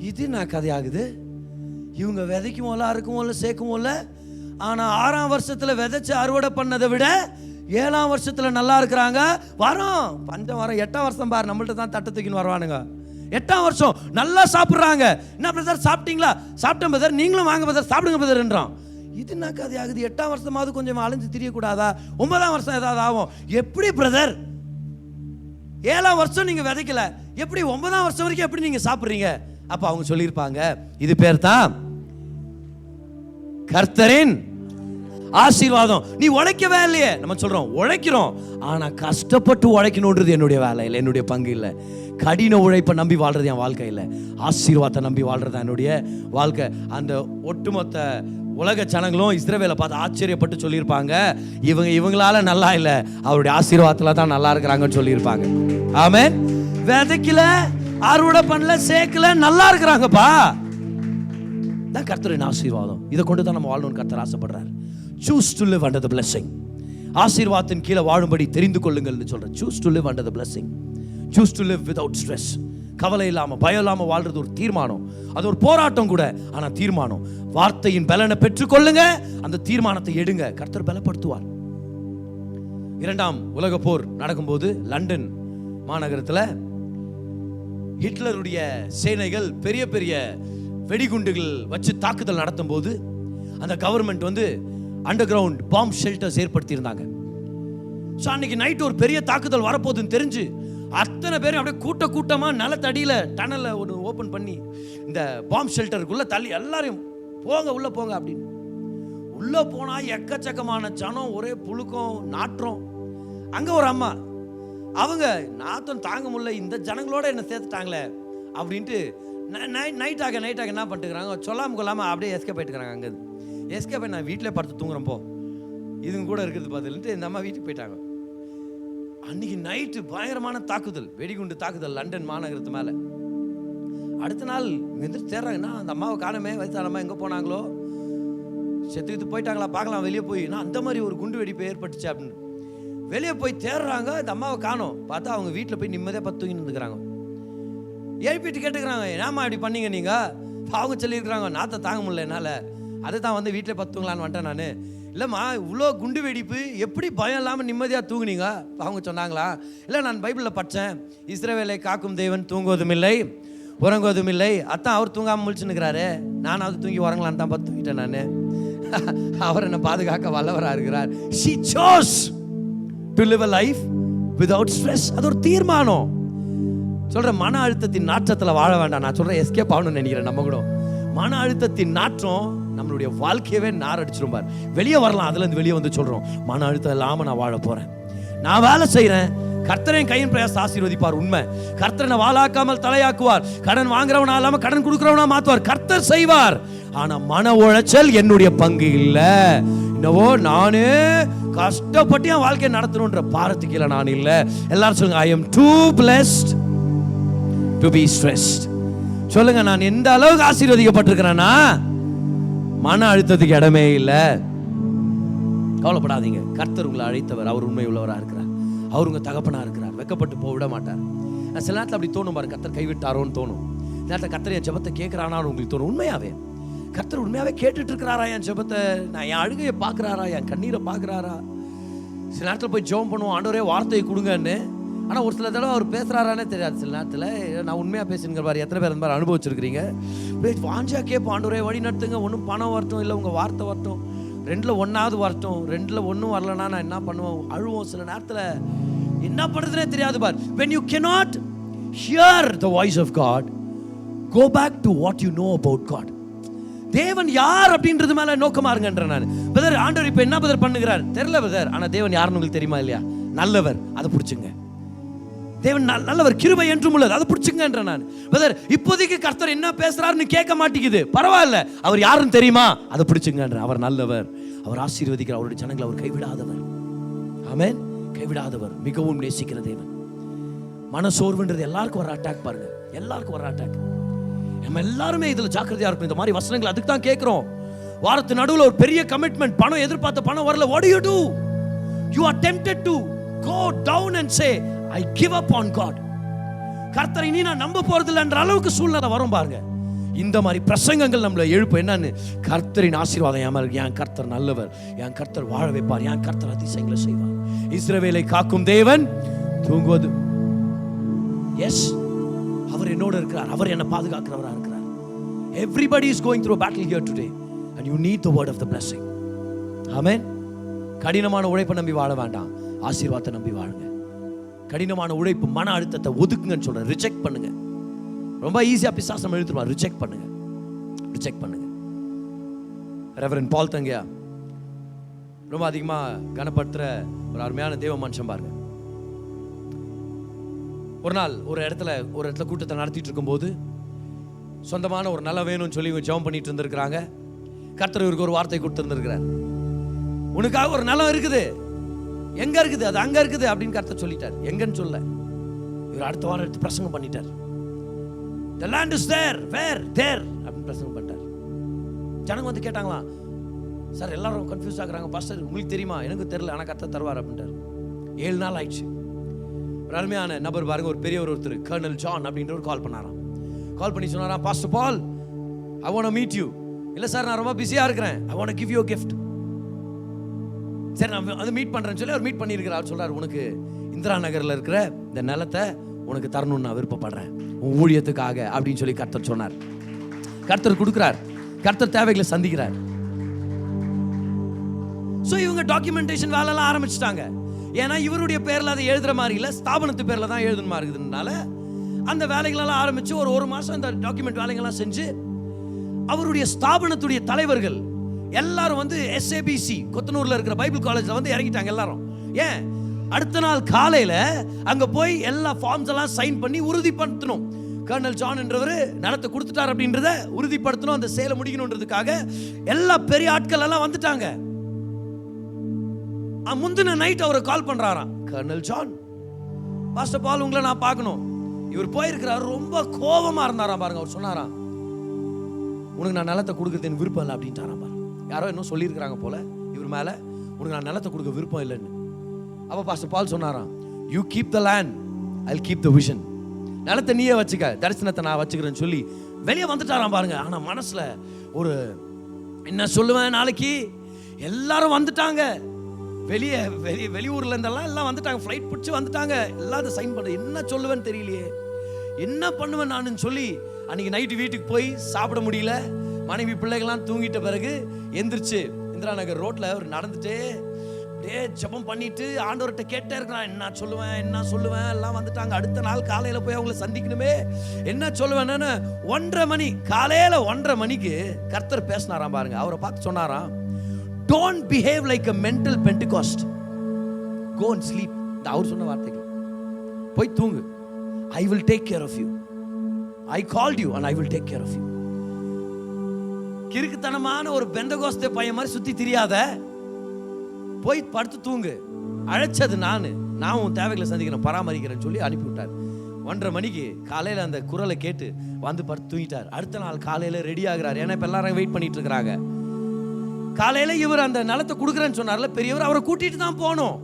இது நான் கதையாகுது. இவங்க விதைக்கும் இல்லை, அறுக்கும் இல்லை, சேர்க்கும் இல்லை. ஆனா 6ஆம் வருஷத்துல விதைச்சு அறுவடை பண்ணதை விட 7ஆம் வருஷத்துல நல்லா இருக்கிறாங்க. வரோம் பஞ்சம் வரோம். 8ஆம் வருஷம் பாரு, நம்மள்ட்ட தான் தட்டு தூக்கின்னு வருவானுங்க. 8ஆம் வருஷம் நல்லா சாப்பிட்றாங்க. என்ன பிரதர் சாப்பிட்டீங்களா? சாப்பிட்டேன் பிரதர். நீங்களும் வாங்க பிரதர், சாப்பிடுங்க பிரதர்ன்றான். இது என்ன கதை ஆகுது? 8ஆம் வருஷமாவது கொஞ்சம் அலைஞ்சு தெரியக்கூடாதா? 9ஆம் வருஷம் ஏதாவது ஆகும். எப்படி பிரதர் 7ஆம் வருஷம் நீங்க விதைக்கல, எப்படி 9ஆம் வருஷம் வரைக்கும் எப்படி நீங்க சாப்பிட்றீங்க? அப்ப அவங்க சொல்லியிருப்பாங்க, இது பேர் தான் கர்த்தரின் ஆசீர்வாதம். நீ உழைக்கவே இல்லையே. நம்ம சொல்றோம் உழைக்கிறோம், ஆனா கஷ்டப்பட்டு உழைக்கணும்ன்றது என்னுடைய வேலை இல்லை, என்னுடைய பங்கு இல்லை. கடின உழைப்பை நம்பி வாழ்றது என் வாழ்க்கை இல்லை, ஆசீர்வாதத்தை நம்பி வாழ்றது என்னுடைய வாழ்க்கை. அந்த ஒட்டுமொத்த உலக ஜனங்களும் இஸ்ரவேலை பார்த்து ஆச்சரியப்பட்டு சொல்லியிருப்பாங்க, இவங்களால நல்லா இல்லை, அவருடைய ஆசீர்வாதத்துல தான் நல்லா இருக்கிறாங்கன்னு சொல்லியிருப்பாங்க. ஆமென். விதைக்கல, அறுவடை பண்ணல, சேர்க்கல, நல்லா இருக்கிறாங்கப்பா. தான் கர்த்தரின் ஆசீர்வாதம். இதை கொண்டு தான் நம்ம வாழணும்னு கர்த்தர் ஆசைப்படுறார். Choose to live under the blessing. ஆசீர்வாதத்தின் கீழே வாழும்படி தெரிந்து கொள்ளுங்கள்னு சொல்றேன். Choose to live under the blessing. Choose to live without stress. கவலை இல்லாம, பயம் இல்லாம வாழ்றது ஒரு தீர்மானம். அது ஒரு போராட்டம் கூட, ஆனா தீர்மானம். வார்த்தையின் பலனை பெற்றுக்கொள்ளுங்க, அந்த தீர்மானத்தை எடுங்க, கர்த்தர் பலப்படுத்துவார். 2ஆம் உலக போர் நடக்கும்போது லண்டன் மாநகரத்தில் ஹிட்லருடைய சேனைகள் பெரிய பெரிய வெடிகுண்டுகள் வச்சு தாக்குதல் நடத்தும் போது அந்த கவர்மெண்ட் வந்து அண்டர் கிரவுண்ட் பாம்பு ஷெல்டர்ஸ் ஏற்படுத்தி இருந்தாங்க. ஸோ அன்னைக்கு நைட் ஒரு பெரிய தாக்குதல் வரப்போகுதுன்னு தெரிஞ்சு அத்தனை பேரும் அப்படியே கூட்டமா நிலத்தடியில் டனலை ஒன்று ஓப்பன் பண்ணி இந்த பாம்பு ஷெல்டருக்குள்ள தள்ளி எல்லாரையும் போங்க உள்ள போங்க அப்படின்னு. உள்ள போனா எக்கச்சக்கமான ஜனம், ஒரே புழுக்கம், நாற்றம். அங்க ஒரு அம்மா, அவங்க நாத்தம் தாங்க முடியல, இந்த ஜனங்களோட என்ன சேர்த்துட்டாங்களே அப்படின்ட்டு நைட்டாக என்ன பண்ணிட்டுக்கிறாங்க, சொல்லாமல் கொள்ளாமல் அப்படியே எஸ்கேப் ஆகிட்டுக்கிறாங்க. அங்கே எஸ்கேப் ஆகி நான் வீட்டிலே படுத்து தூங்குறேன் போ, இதுங்க கூட இருக்குது பார்த்துட்டு இந்த அம்மா வீட்டுக்கு போயிட்டாங்க. அன்னைக்கு நைட்டு பயங்கரமான தாக்குதல், வெடிகுண்டு தாக்குதல் லண்டன் மாநகரத்து மேலே. அடுத்த நாள் எந்திரிச்சு தேடுறாங்கன்னா அந்த அம்மாவை காணமே, வயசானம்மா எங்கே போனாங்களோ, செத்துக்கிட்டு போயிட்டாங்களா பார்க்கலாம் வெளியே போய். நான் அந்த மாதிரி ஒரு குண்டு வெடிப்பு ஏற்பட்டுச்சு அப்படின்னு வெளியே போய் தேடுறாங்க, இந்த அம்மாவை காணோம். பார்த்தா அவங்க வீட்டில் போய் நிம்மதியாக பத்து தூங்கி நின்றுக்கிறாங்க. எழுப்பிட்டு கேட்டுக்கிறாங்க, ஏமா இப்படி பண்ணீங்க நீங்கள்? அவங்க சொல்லியிருக்கிறாங்க, நாத்தை தாங்க முடியல என்னால், அதை தான் வந்து வீட்டில் பத்து தூங்கலான்னு வந்துட்டேன் நான். இல்லைம்மா, இவ்வளோ குண்டு வெடிப்பு எப்படி பயம் இல்லாமல் நிம்மதியாக தூங்குனீங்க? அவங்க சொன்னாங்களா, இல்லை நான் பைபிளில் படித்தேன், இஸ்ரவேலை காக்கும் தேவன் தூங்குவதும் இல்லை உறங்குவதும் இல்லை, அத்தான் அவர் தூங்காமல் முழிச்சுன்னுக்கிறாரு, நானாவது தூங்கி உறங்கலான்னு தான் பார்த்து தூங்கிட்டேன் நான். அவர் என்னை பாதுகாக்க வல்லவராக இருக்கிறார். She chose to live a life without stress. அது ஒரு தீர்மானம். சொல்கிறேன், மன அழுத்தத்தின் நாற்றத்தில் வாழ வேண்டாம். நான் சொல்கிறேன், எஸ்கேப் ஆகணும்னு நினைக்கிறேன். நம்ம கூட மன அழுத்தத்தின் நாற்றம் நம்மளுடைய வாழ்க்கையவே நாரடிச்சிடும் பார். வெளியே வரலாம், அதுலேருந்து வெளியே வந்து சொல்கிறோம், மன அழுத்தம் இல்லாமல் நான் வாழ போகிறேன், நான் வேலை செய்கிறேன், கர்த்தரின் கையின் பிரயாசத்தை ஆசீர்வதிப்பார். உண்மை, கர்த்தரை வாளாக்காமல் தலையாக்குவார். கடன் வாங்குறவனா இல்லாம கடன் கொடுக்கிறவனா மாத்துவார். கர்த்தர் செய்வார். ஆனா மன உளைச்சல் என்னுடைய பங்கு இல்ல. என்னவோ நானே கஷ்டப்பட்டு என் வாழ்க்கையை நடத்தணுன்ற பாரத்துக்கு இல்ல நான் இல்ல. எல்லாரும் சொல்லுங்க, I am too blessed to be stressed. சொல்லுங்க, நான் எந்த அளவுக்கு ஆசீர்வதிக்கப்பட்டிருக்கிறேன்னா மன அழுத்தத்துக்கு இடமே இல்லை. கவலைப்படாதீங்க, கர்த்தர் உங்களை அழைத்தவர், அவர் உண்மை உள்ளவராக இருக்கிறார், அவர் உங்க தகப்பனா இருக்கிறார், வெக்கப்பட்டு போக விட மாட்டார். சில நேரத்தில் அப்படி தோணும் பாருங்க, கர்த்தர் கைவிட்டாரோன்னு தோணும். நேரத்தில் கர்த்தர் என் ஜெபத்தை கேட்கிறானான்னு உங்களுக்கு தோணும். உண்மையாவே கர்த்தர் உண்மையாவே கேட்டுட்டு இருக்கிறாரா என் ஜெபத்தை? நான் என் அழுகையை பார்க்குறாரா, என் கண்ணீரை பார்க்குறாரா? சில நேரத்தில் போய் ஜெபம் பண்ணுவோம், ஆண்டவரே வார்த்தையை கொடுங்கன்னு. ஆனால் ஒரு சில தடவை அவர் பேசுகிறாரானே தெரியாது. சில நேரத்தில் நான் உண்மையாக பேசுங்கிற மாதிரி எத்தனை பேர் அந்த மாதிரி அனுபவிச்சிருக்கிறீங்க? வாஞ்சியா கேட்போம், ஆண்டவரே வழி நடத்துங்க, ஒன்றும் பணம் வரட்டும், இல்லை உங்கள் வார்த்தை வரட்டும், ரெண்டில் ஒன்றாவது வரட்டும். ரெண்டில் ஒன்றும் வரலன்னா நான் என்ன பண்ணுவேன்? அழுவோம். சில நேரத்தில் என்ன பண்ணுறதுனே தெரியாது பார். When you cannot hear the voice of God, go back to what you know about God. தேவன் யார் அப்படின்றது மேல நோக்கமா இருங்கன்ற நான். பிரதர், ஆண்டவர் இப்போ என்ன பிரதர் பண்ணுகிறார் தெரியல பிரதர், ஆனா தேவன் யாருன்னு உங்களுக்கு தெரியுமா இல்லையா? நல்லவர், அதை பிடிச்சுங்க. தேவன் நல்லவர், கிருபை என்றும் உள்ளது, அதை பிடிச்சுங்கன்ற நான். பிரதர், இப்போதைக்கு கர்த்தர் என்ன பேசுறாருன்னு கேட்க மாட்டேங்குது, பரவாயில்ல, அவர் யாருன்னு தெரியுமா? அதை பிடிச்சுங்கன்ற. அவர் நல்லவர், அவர் ஆசீர்வதிக்கிறார், அவருடைய ஜனங்களை அவர் கைவிடாதவர். ஆமென். கைவிடாதவர், மிகவும் நேசிக்கிற தேவன். மனசோர்வுன்றது எல்லாருக்கும் வர அட்டாக் பாருங்க, எல்லாருக்கும் வர அட்டாக். நம்ம எல்லாருமே இதுல ஜாக்கிரதையா இருக்கும். இந்த மாதிரி வசனங்கள் அதுக்கு தான் கேட்கிறோம். வாரத்து நடுவில் ஒரு பெரிய கமிட்மெண்ட், பணம் எதிர்பார்த்த பணம் வரல. What do you do? You are tempted to go down and say, I give up on God. கர்த்தரை நீ நான் நம்ப போறதில்லைன்ற அளவுக்கு சூழ்நிலை வரும் பாருங்க. இந்த மாதிரி பிரசங்கங்கள் நம்மளை எழுப்பு. என்னன்னு? கர்த்தரின் ஆசீர்வாதம் ஏமா இருக்கு. என் கர்த்தர் நல்லவர், என் கர்த்தர் வாழ வைப்பார், என் கர்த்தர் அதிசயங்களை செய்வார். இஸ்ரவேலை காக்கும் தேவன் தூங்குவது. எஸ், அவர் என்னோட இருக்கிறார், அவர் என்னை பாதுகாக்கிறவராக இருக்கிறார். Everybody is going through a battle here today and you need the word of the blessing. Amen. கடினமான உழைப்பை நம்பி வாழ வேண்டாம், ஆசீர்வாதத்தை நம்பி வாழுங்க. கடினமான உழைப்பு, மன அழுத்தத்தை ஒதுக்குங்கன்னு சொல்றேன். ரிஜெக்ட் பண்ணுங்க. ரொம்ப ஈஸியா பிசாசு நம்ம இழுத்துருவார். ரிஜெக்ட் பண்ணுங்க, ரிஜெக்ட் பண்ணுங்க. ரெவரண்ட் பால் தங்கியா ரொம்ப அதிகமா கனப்படுத்துற ஒரு அருமையான தேவ மனுஷன் பாருங்க. ஒரு நாள் ஒரு இடத்துல கூட்டத்தை நடத்திட்டு இருக்கும்போது சொந்தமான ஒரு நல்ல வேணும்னு சொல்லி இவங்க ஜெபம் பண்ணிட்டு இருந்திருக்கிறாங்க. கர்த்தர் இவருக்கு ஒரு வார்த்தை கொடுத்துருந்துருக்கிறார். உனக்காக ஒரு நிலம் இருக்குது, எங்க இருக்குது? அது அங்க இருக்குது அப்படின்னு கர்த்தர் சொல்லிட்டார். எங்கன்னு சொல்ல, இவர் அடுத்த வாரம் எடுத்து பிரசங்கம் பண்ணிட்டார். The land is there, where? There அப்படின்னு பிரசங்கம் பண்ணிட்டார். ஜனங்க வந்து கேட்டாங்களாம், சார் எல்லாரும் கன்ஃபியூஸ் ஆகுறாங்க, பாஸ்டர் உங்களுக்கு தெரியுமா? எனக்கு தெரியல, ஆனால் கர்த்தர் தருவார் அப்படின்ட்டார். 7 நாள் ஆயிடுச்சு. ஒரு அருமையான நபர் பாருங்க, ஒரு பெரியவர் ஒருத்தர், கர்னல் ஜான் அப்படின்றவர் கால் பண்ணாராம். கால் பண்ணி சொன்னாராம், pastor ball, I want to meet you. இல்லை சார், நான் ரொம்ப பிஸியாக இருக்கிறேன், I want to give you a gift. சரி, நான் அது மீட் பண்ணுறேன்னு சொல்லி அவர் மீட் பண்ணியிருக்கிறார். அவர் சொல்கிறார், உனக்கு இந்திரா நகரில் இருக்கிற இந்த நிலத்தை உனக்கு தரணும்னு நான் விருப்பப்படுறேன் உன் ஊழியத்துக்காக அப்படின்னு சொல்லி கர்த்தர் சொன்னார். கர்த்தர் கொடுக்குறார், கர்த்தர் தேவைகளை சந்திக்கிறார். ஸோ இவங்க டாக்குமெண்டேஷன் வேலைலாம் ஆரம்பிச்சிட்டாங்க. ஏன்னா இவருடைய பேரில் அதை எழுதுற மாதிரி இல்லை, ஸ்தாபனத்து பேரில் தான் எழுதுன மாதிரி இருக்குதுனால அந்த வேலைகளெல்லாம் ஆரம்பித்து ஒரு மாதம் அந்த டாக்குமெண்ட் வேலைகள்லாம் செஞ்சு அவருடைய ஸ்தாபனத்துடைய தலைவர்கள் எல்லாரும் வந்து SABC கொத்தனூரில் இருக்கிற பைபிள் காலேஜில் வந்து இறங்கிட்டாங்க எல்லாரும். ஏன்? அடுத்த நாள் காலையில் அங்கே போய் எல்லா ஃபார்ம்ஸ் எல்லாம் சைன் பண்ணி உறுதிப்படுத்தணும். கர்னல் ஜான் என்றவர் நிலத்தை கொடுத்துட்டார் அப்படின்றத உறுதிப்படுத்தணும், அந்த சேலை முடிக்கணுன்றதுக்காக எல்லா பெரிய ஆட்கள் எல்லாம் வந்துட்டாங்க. முந்தின நைட் அவரை கால் பண்றாராம், கர்னல் ஜான், பாஸ்டர் பால் உங்களை நான் பார்க்கணும். இவர் போயிருக்கிறார், ரொம்ப கோபமா இருந்தாராம் பாருங்க. அவர் சொன்னாராம், உனக்கு நான் நிலத்தை கொடுக்கறது விருப்பம் இல்லை அப்படின்ட்டாராம் பாருங்க. யாரோ இன்னும் சொல்லியிருக்கிறாங்க போல இவர் மேல, உனக்கு நான் நிலத்தை கொடுக்க விருப்பம் இல்லைன்னு. அப்போ பாஸ்டர் பால் சொன்னாராம், you keep the land, I keep the vision. நிலத்தை நீயே வச்சுக்க, தரிசனத்தை நான் வச்சுக்கிறேன்னு சொல்லி வெளியே வந்துட்டாராம் பாருங்க. ஆனால் மனசில் ஒரு என்ன சொல்லுவேன், நாளைக்கு எல்லாரும் வந்துட்டாங்க, வெளியூர்ல இருந்தெல்லாம் எல்லாம் வந்துட்டாங்க, ஃப்ளைட் பிடிச்சி வந்துட்டாங்க, எல்லாத்தையும் சைன் பண்ண என்ன சொல்லுவேன்னு தெரியலையே, என்ன பண்ணுவேன் நான் சொல்லி அன்னைக்கு நைட்டு வீட்டுக்கு போய் சாப்பிட முடியல. மனைவி பிள்ளைகள்லாம் தூங்கிட்ட பிறகு எந்திரிச்சு இந்திரா நகர் ரோட்ல ஒரு நடந்துட்டே ஜெபம் பண்ணிட்டு ஆண்டவர்கிட்ட கேட்டே இருக்கிறான், என்ன சொல்லுவேன் எல்லாம் வந்துட்டாங்க, அடுத்த நாள் காலையில போய் அவங்களை சந்திக்கணுமே, என்ன சொல்லுவேன். 1:30 மணி, காலையில 1:30 மணிக்கு கர்த்தர் பேசினாராம் பாருங்க. அவரை பார்த்து சொன்னாராம், don't behave like a mental Pentecost, go and sleep. அவர் சொன்ன வார்த்தைகள், போய் தூங்கு, I will take care of you, I called you and I will take care of you. கிறுக்குத்தனமான ஒரு பெந்தகோஸ்தே பையன் மாதிரி சுத்தி தெரியாத, போய் படுத்து தூங்கு, அழைச்சது நான் உன் தேவைகளை சந்திக்கிறேன், பராமரிக்கிறேன்னு சொல்லி அனுப்பிவிட்டார். 1:30 மணிக்கு காலையில் அந்த குரலை கேட்டு வந்து படுத்து தூங்கிட்டார். அடுத்த நாள் காலையில் ரெடி ஆகிறார். ஏன்னா இப்போ எல்லாரும் வெயிட் பண்ணிட்டு இருக்கிறாங்க. காலையில் இவர் அந்த நிலத்தை கொடுக்குறேன்னு சொன்னார்ல பெரியவர், அவரை கூட்டிட்டு தான் போனோம்.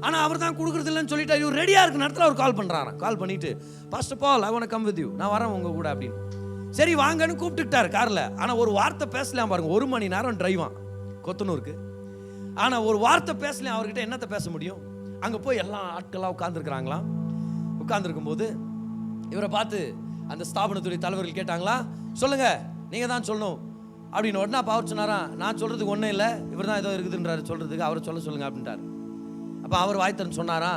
ஆனால் அவர் தான் கொடுக்குறது இல்லைன்னு சொல்லிட்டார். இவர் ரெடியாக இருக்க நேரத்தில் அவர் கால் பண்ணுறாராம். கால் பண்ணிட்டு, pastor ball, I want to come with you, நான் வரேன் உங்க கூட அப்படின்னு. சரி வாங்கன்னு கூப்பிட்டுட்டார் காரில். ஆனால் ஒரு வார்த்தை பேசலாம் பாருங்க. 1 மணி நேரம் டிரைவான் கொத்தனூருக்கு. ஆனால் ஒரு வார்த்தை பேசலாம். அவர்கிட்ட என்னத்தை பேச முடியும்? அங்கே போய் எல்லாம் ஆட்கள்லாம் உட்காந்துருக்குறாங்களாம். உட்காந்துருக்கும் போது இவரை பார்த்து அந்த ஸ்தாபனத்துடைய தலைவர்கள் கேட்டாங்களா, சொல்லுங்க நீங்க தான் சொல்லணும் அப்படின்னு. உடனே அப்போ அவர் சொன்னாரா, நான் சொல்றதுக்கு ஒன்றும் இல்லை, இவர் தான் ஏதோ இருக்குதுன்றாரு சொல்றதுக்கு, அவரை சொல்லுங்க அப்படின்ட்டார். அப்போ அவர் வாய்த்தன்னு சொன்னாரா,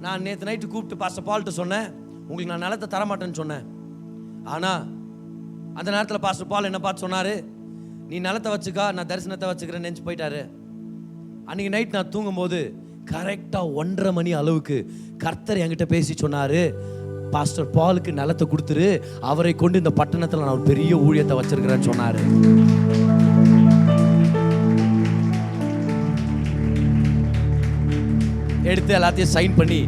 நான் நேற்று நைட்டு கூப்பிட்டு பாஸ்டர் பால்கிட்ட சொன்னேன், உங்களுக்கு நான் நிலத்தை தரமாட்டேன்னு சொன்னேன். ஆனால் அந்த நேரத்தில் பாஸ்டர் பால் என்ன பார்த்து சொன்னாரு, நீ நிலத்தை வச்சுக்கா, நான் தரிசனத்தை வச்சுக்கிறேன்னு நினச்சி போயிட்டாரு. அன்னைக்கு நைட் நான் தூங்கும் போது கரெக்டாக 1:30 மணி அளவுக்கு கர்த்தர் என்கிட்ட பேசி சொன்னாரு, பாஸ்டர் பாலுக்கு நிலத்தை கொடுத்துரு, அவரை கொண்டு இந்த பட்டணத்தில் நான் ஒரு பெரிய ஊழியத்தை வச்சிருக்கிறேன்னு சொன்னாரு. எடுத்து எல்லாத்தையும் சைன் பண்ணி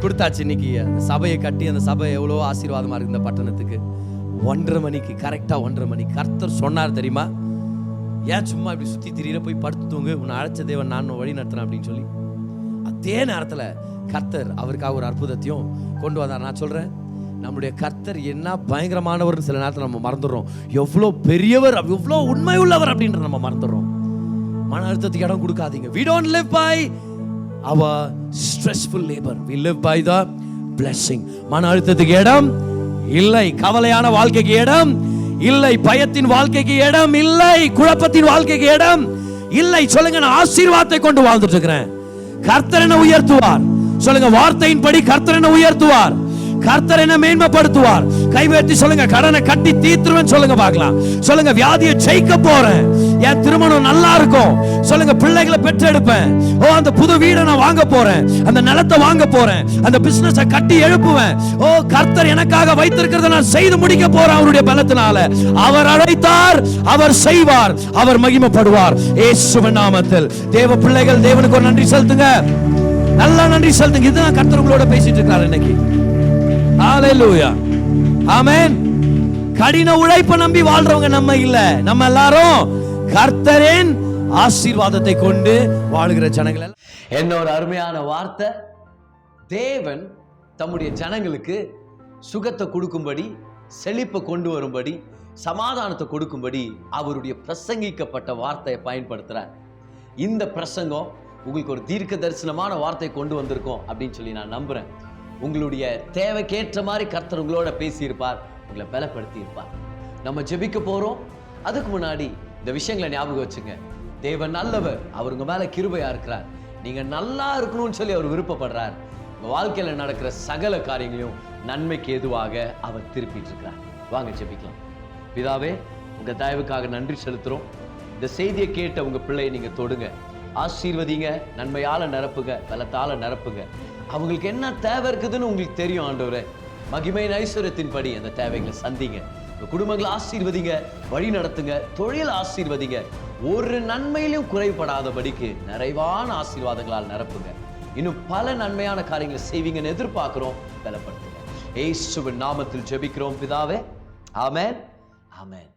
கொடுத்தாச்சு. இன்னைக்கு அந்த சபையை கட்டி, அந்த சபை எவ்வளோ ஆசீர்வாதமா இருக்கு இந்த பட்டணத்துக்கு. 1:30 மணிக்கு கரெக்டாக 1:30 மணிக்கு கர்த்தர் சொன்னார் தெரியுமா, ஏன் சும்மா இப்படி சுற்றி திரியிற, போய் படுத்து தூங்கு, உன்னை அழைச்ச தேவன் நான் வழி நடத்துறேன் அப்படின்னு சொல்லி. அதே நேரத்தில் கர்த்தர் அவருக்காக ஒரு அற்புதத்தையும் கொண்டு வந்தார். நான் சொல்கிறேன், நம்முடைய கர்த்தர் என்ன பயங்கரமானவர் சில நேரத்தில் நம்ம மறந்துடுறோம். எவ்வளோ பெரியவர், எவ்வளோ உண்மை உள்ளவர் அப்படின்ற நம்ம மறந்துடுறோம். மன அழுத்தத்துக்கு இடம் கொடுக்காதீங்க. We don't live by our stressful labor, we live by the blessing. மன அழுத்தத்துக்கு இடம் இல்லை, கவலையான வாழ்க்கைக்கு இடம் இல்லை, பயத்தின் வாழ்க்கைக்கு இடம் இல்லை, குழப்பத்தின் வாழ்க்கைக்கு இடம் இல்லை. சொல்லுங்க, நான் ஆசீர்வாதத்தை கொண்டு வாழ்ந்துட்டு இருக்கிறேன். கர்த்தர் என்ன உயர்த்துவார் சொல்லுங்க, வார்த்தையின் படி கர்த்தர் என்ன உயர்த்துவார், கர்த்தர் என்ன மேன்மைப்படுத்துவார். கைவேற்றி சொல்லுங்க, கடனை கட்டி தீர்த்துருவேன் சொல்லுங்க பார்க்கலாம். சொல்லுங்க, வியாதியை ஜெயிக்க போறேன், என் திருமணம் நல்லா இருக்கும் சொல்லுங்க, பிள்ளைகளை பெற்றெடுப்பேன், அந்த புது வீடை நான் வாங்க போறேன், அந்த நிலத்தை வாங்க போறேன், அந்த பிசினஸை கட்டி எழுப்புவேன். கர்த்தர் எனக்காக வைத்திருக்கிறத நான் செய்து முடிக்க போறேன் அவருடைய பலத்தினால. அவர் அழைத்தார், அவர் செய்வார், அவர் மகிமைப்படுவார். இயேசுவின் நாமத்தில் தேவ பிள்ளைகள் தேவனுக்கு ஒரு நன்றி செலுத்துங்க, நல்லா நன்றி செலுத்துங்க. இதுதான் கர்த்தர் உங்களோட பேசிட்டு இருக்காரு இன்னைக்கு. ஹalleluya, ஆமென். கடின உழைப்பை நம்பி வாழ்றவங்க நம்ம இல்ல, நம்ம எல்லாரும் கர்த்தரின் ஆசீர்வாதத்தை கொண்டு வாழுகிற ஜனங்கள். என்ன ஒரு அருமையான வார்த்தை. தேவன் தம்முடைய ஜனங்களுக்கு சுகத்தை கொடுக்கும்படி, செழிப்பை கொண்டு வரும்படி, சமாதானத்தை கொடுக்கும்படி அவருடைய பிரசங்கிக்கப்பட்ட வார்த்தையை பயன்படுத்துறார். இந்த பிரசங்கம் உங்களுக்கு ஒரு தீர்க்க தரிசனமான வார்த்தையை கொண்டு வந்திருக்கோம் அப்படின்னு சொல்லி நான் நம்புறேன். உங்களுடைய தேவைக்கேற்ற மாதிரி கர்த்தர் உங்களோட பேசியிருப்பார், உங்களை பலப்படுத்தி இருப்பார். நம்ம ஜெபிக்க போறோம். அதுக்கு முன்னாடி இந்த விஷயங்களை ஞாபகம் வச்சுங்க. தேவன் நல்லவர், அவர் உங்க மேல கிருபையா இருக்கிறார். நீங்க நல்லா இருக்கணும்னு சொல்லி அவர் விருப்பப்படுறார். உங்க வாழ்க்கையில நடக்கிற சகல காரியங்களையும் நன்மைக்கு எதுவாக அவர் திருப்பிட்டு இருக்கிறார். வாங்க ஜெபிக்கலாம். பிதாவே, உங்க தயவுக்காக நன்றி செலுத்துறோம். இந்த செய்தியை கேட்ட உங்க பிள்ளையை நீங்க தொடுங்க, ஆசீர்வதிங்க, நன்மையால நிரப்புங்க, பலத்தால நிரப்புங்க. அவங்களுக்கு என்ன தேவை இருக்குதுன்னு உங்களுக்கு தெரியும் ஆண்டவரே. மகிமையின் ஐஸ்வர்யத்தின்படி அந்த தேவைகளை சந்திங்க. குடும்பங்களை ஆசீர்வதிங்க, வழி நடத்துங்க, தொழில் ஆசீர்வதிங்க. ஒரு நன்மையிலும் குறைபடாதபடிக்கு நிறைவான ஆசீர்வாதங்களால் நிரப்புங்க. இன்னும் பல நன்மையான காரியங்களை செய்வீங்கன்னு எதிர்பார்க்கிறோம். பலப்படுத்துங்க. இயேசுவின் நாமத்தில் ஜெபிக்கிறோம் பிதாவே, ஆமென், ஆமென்.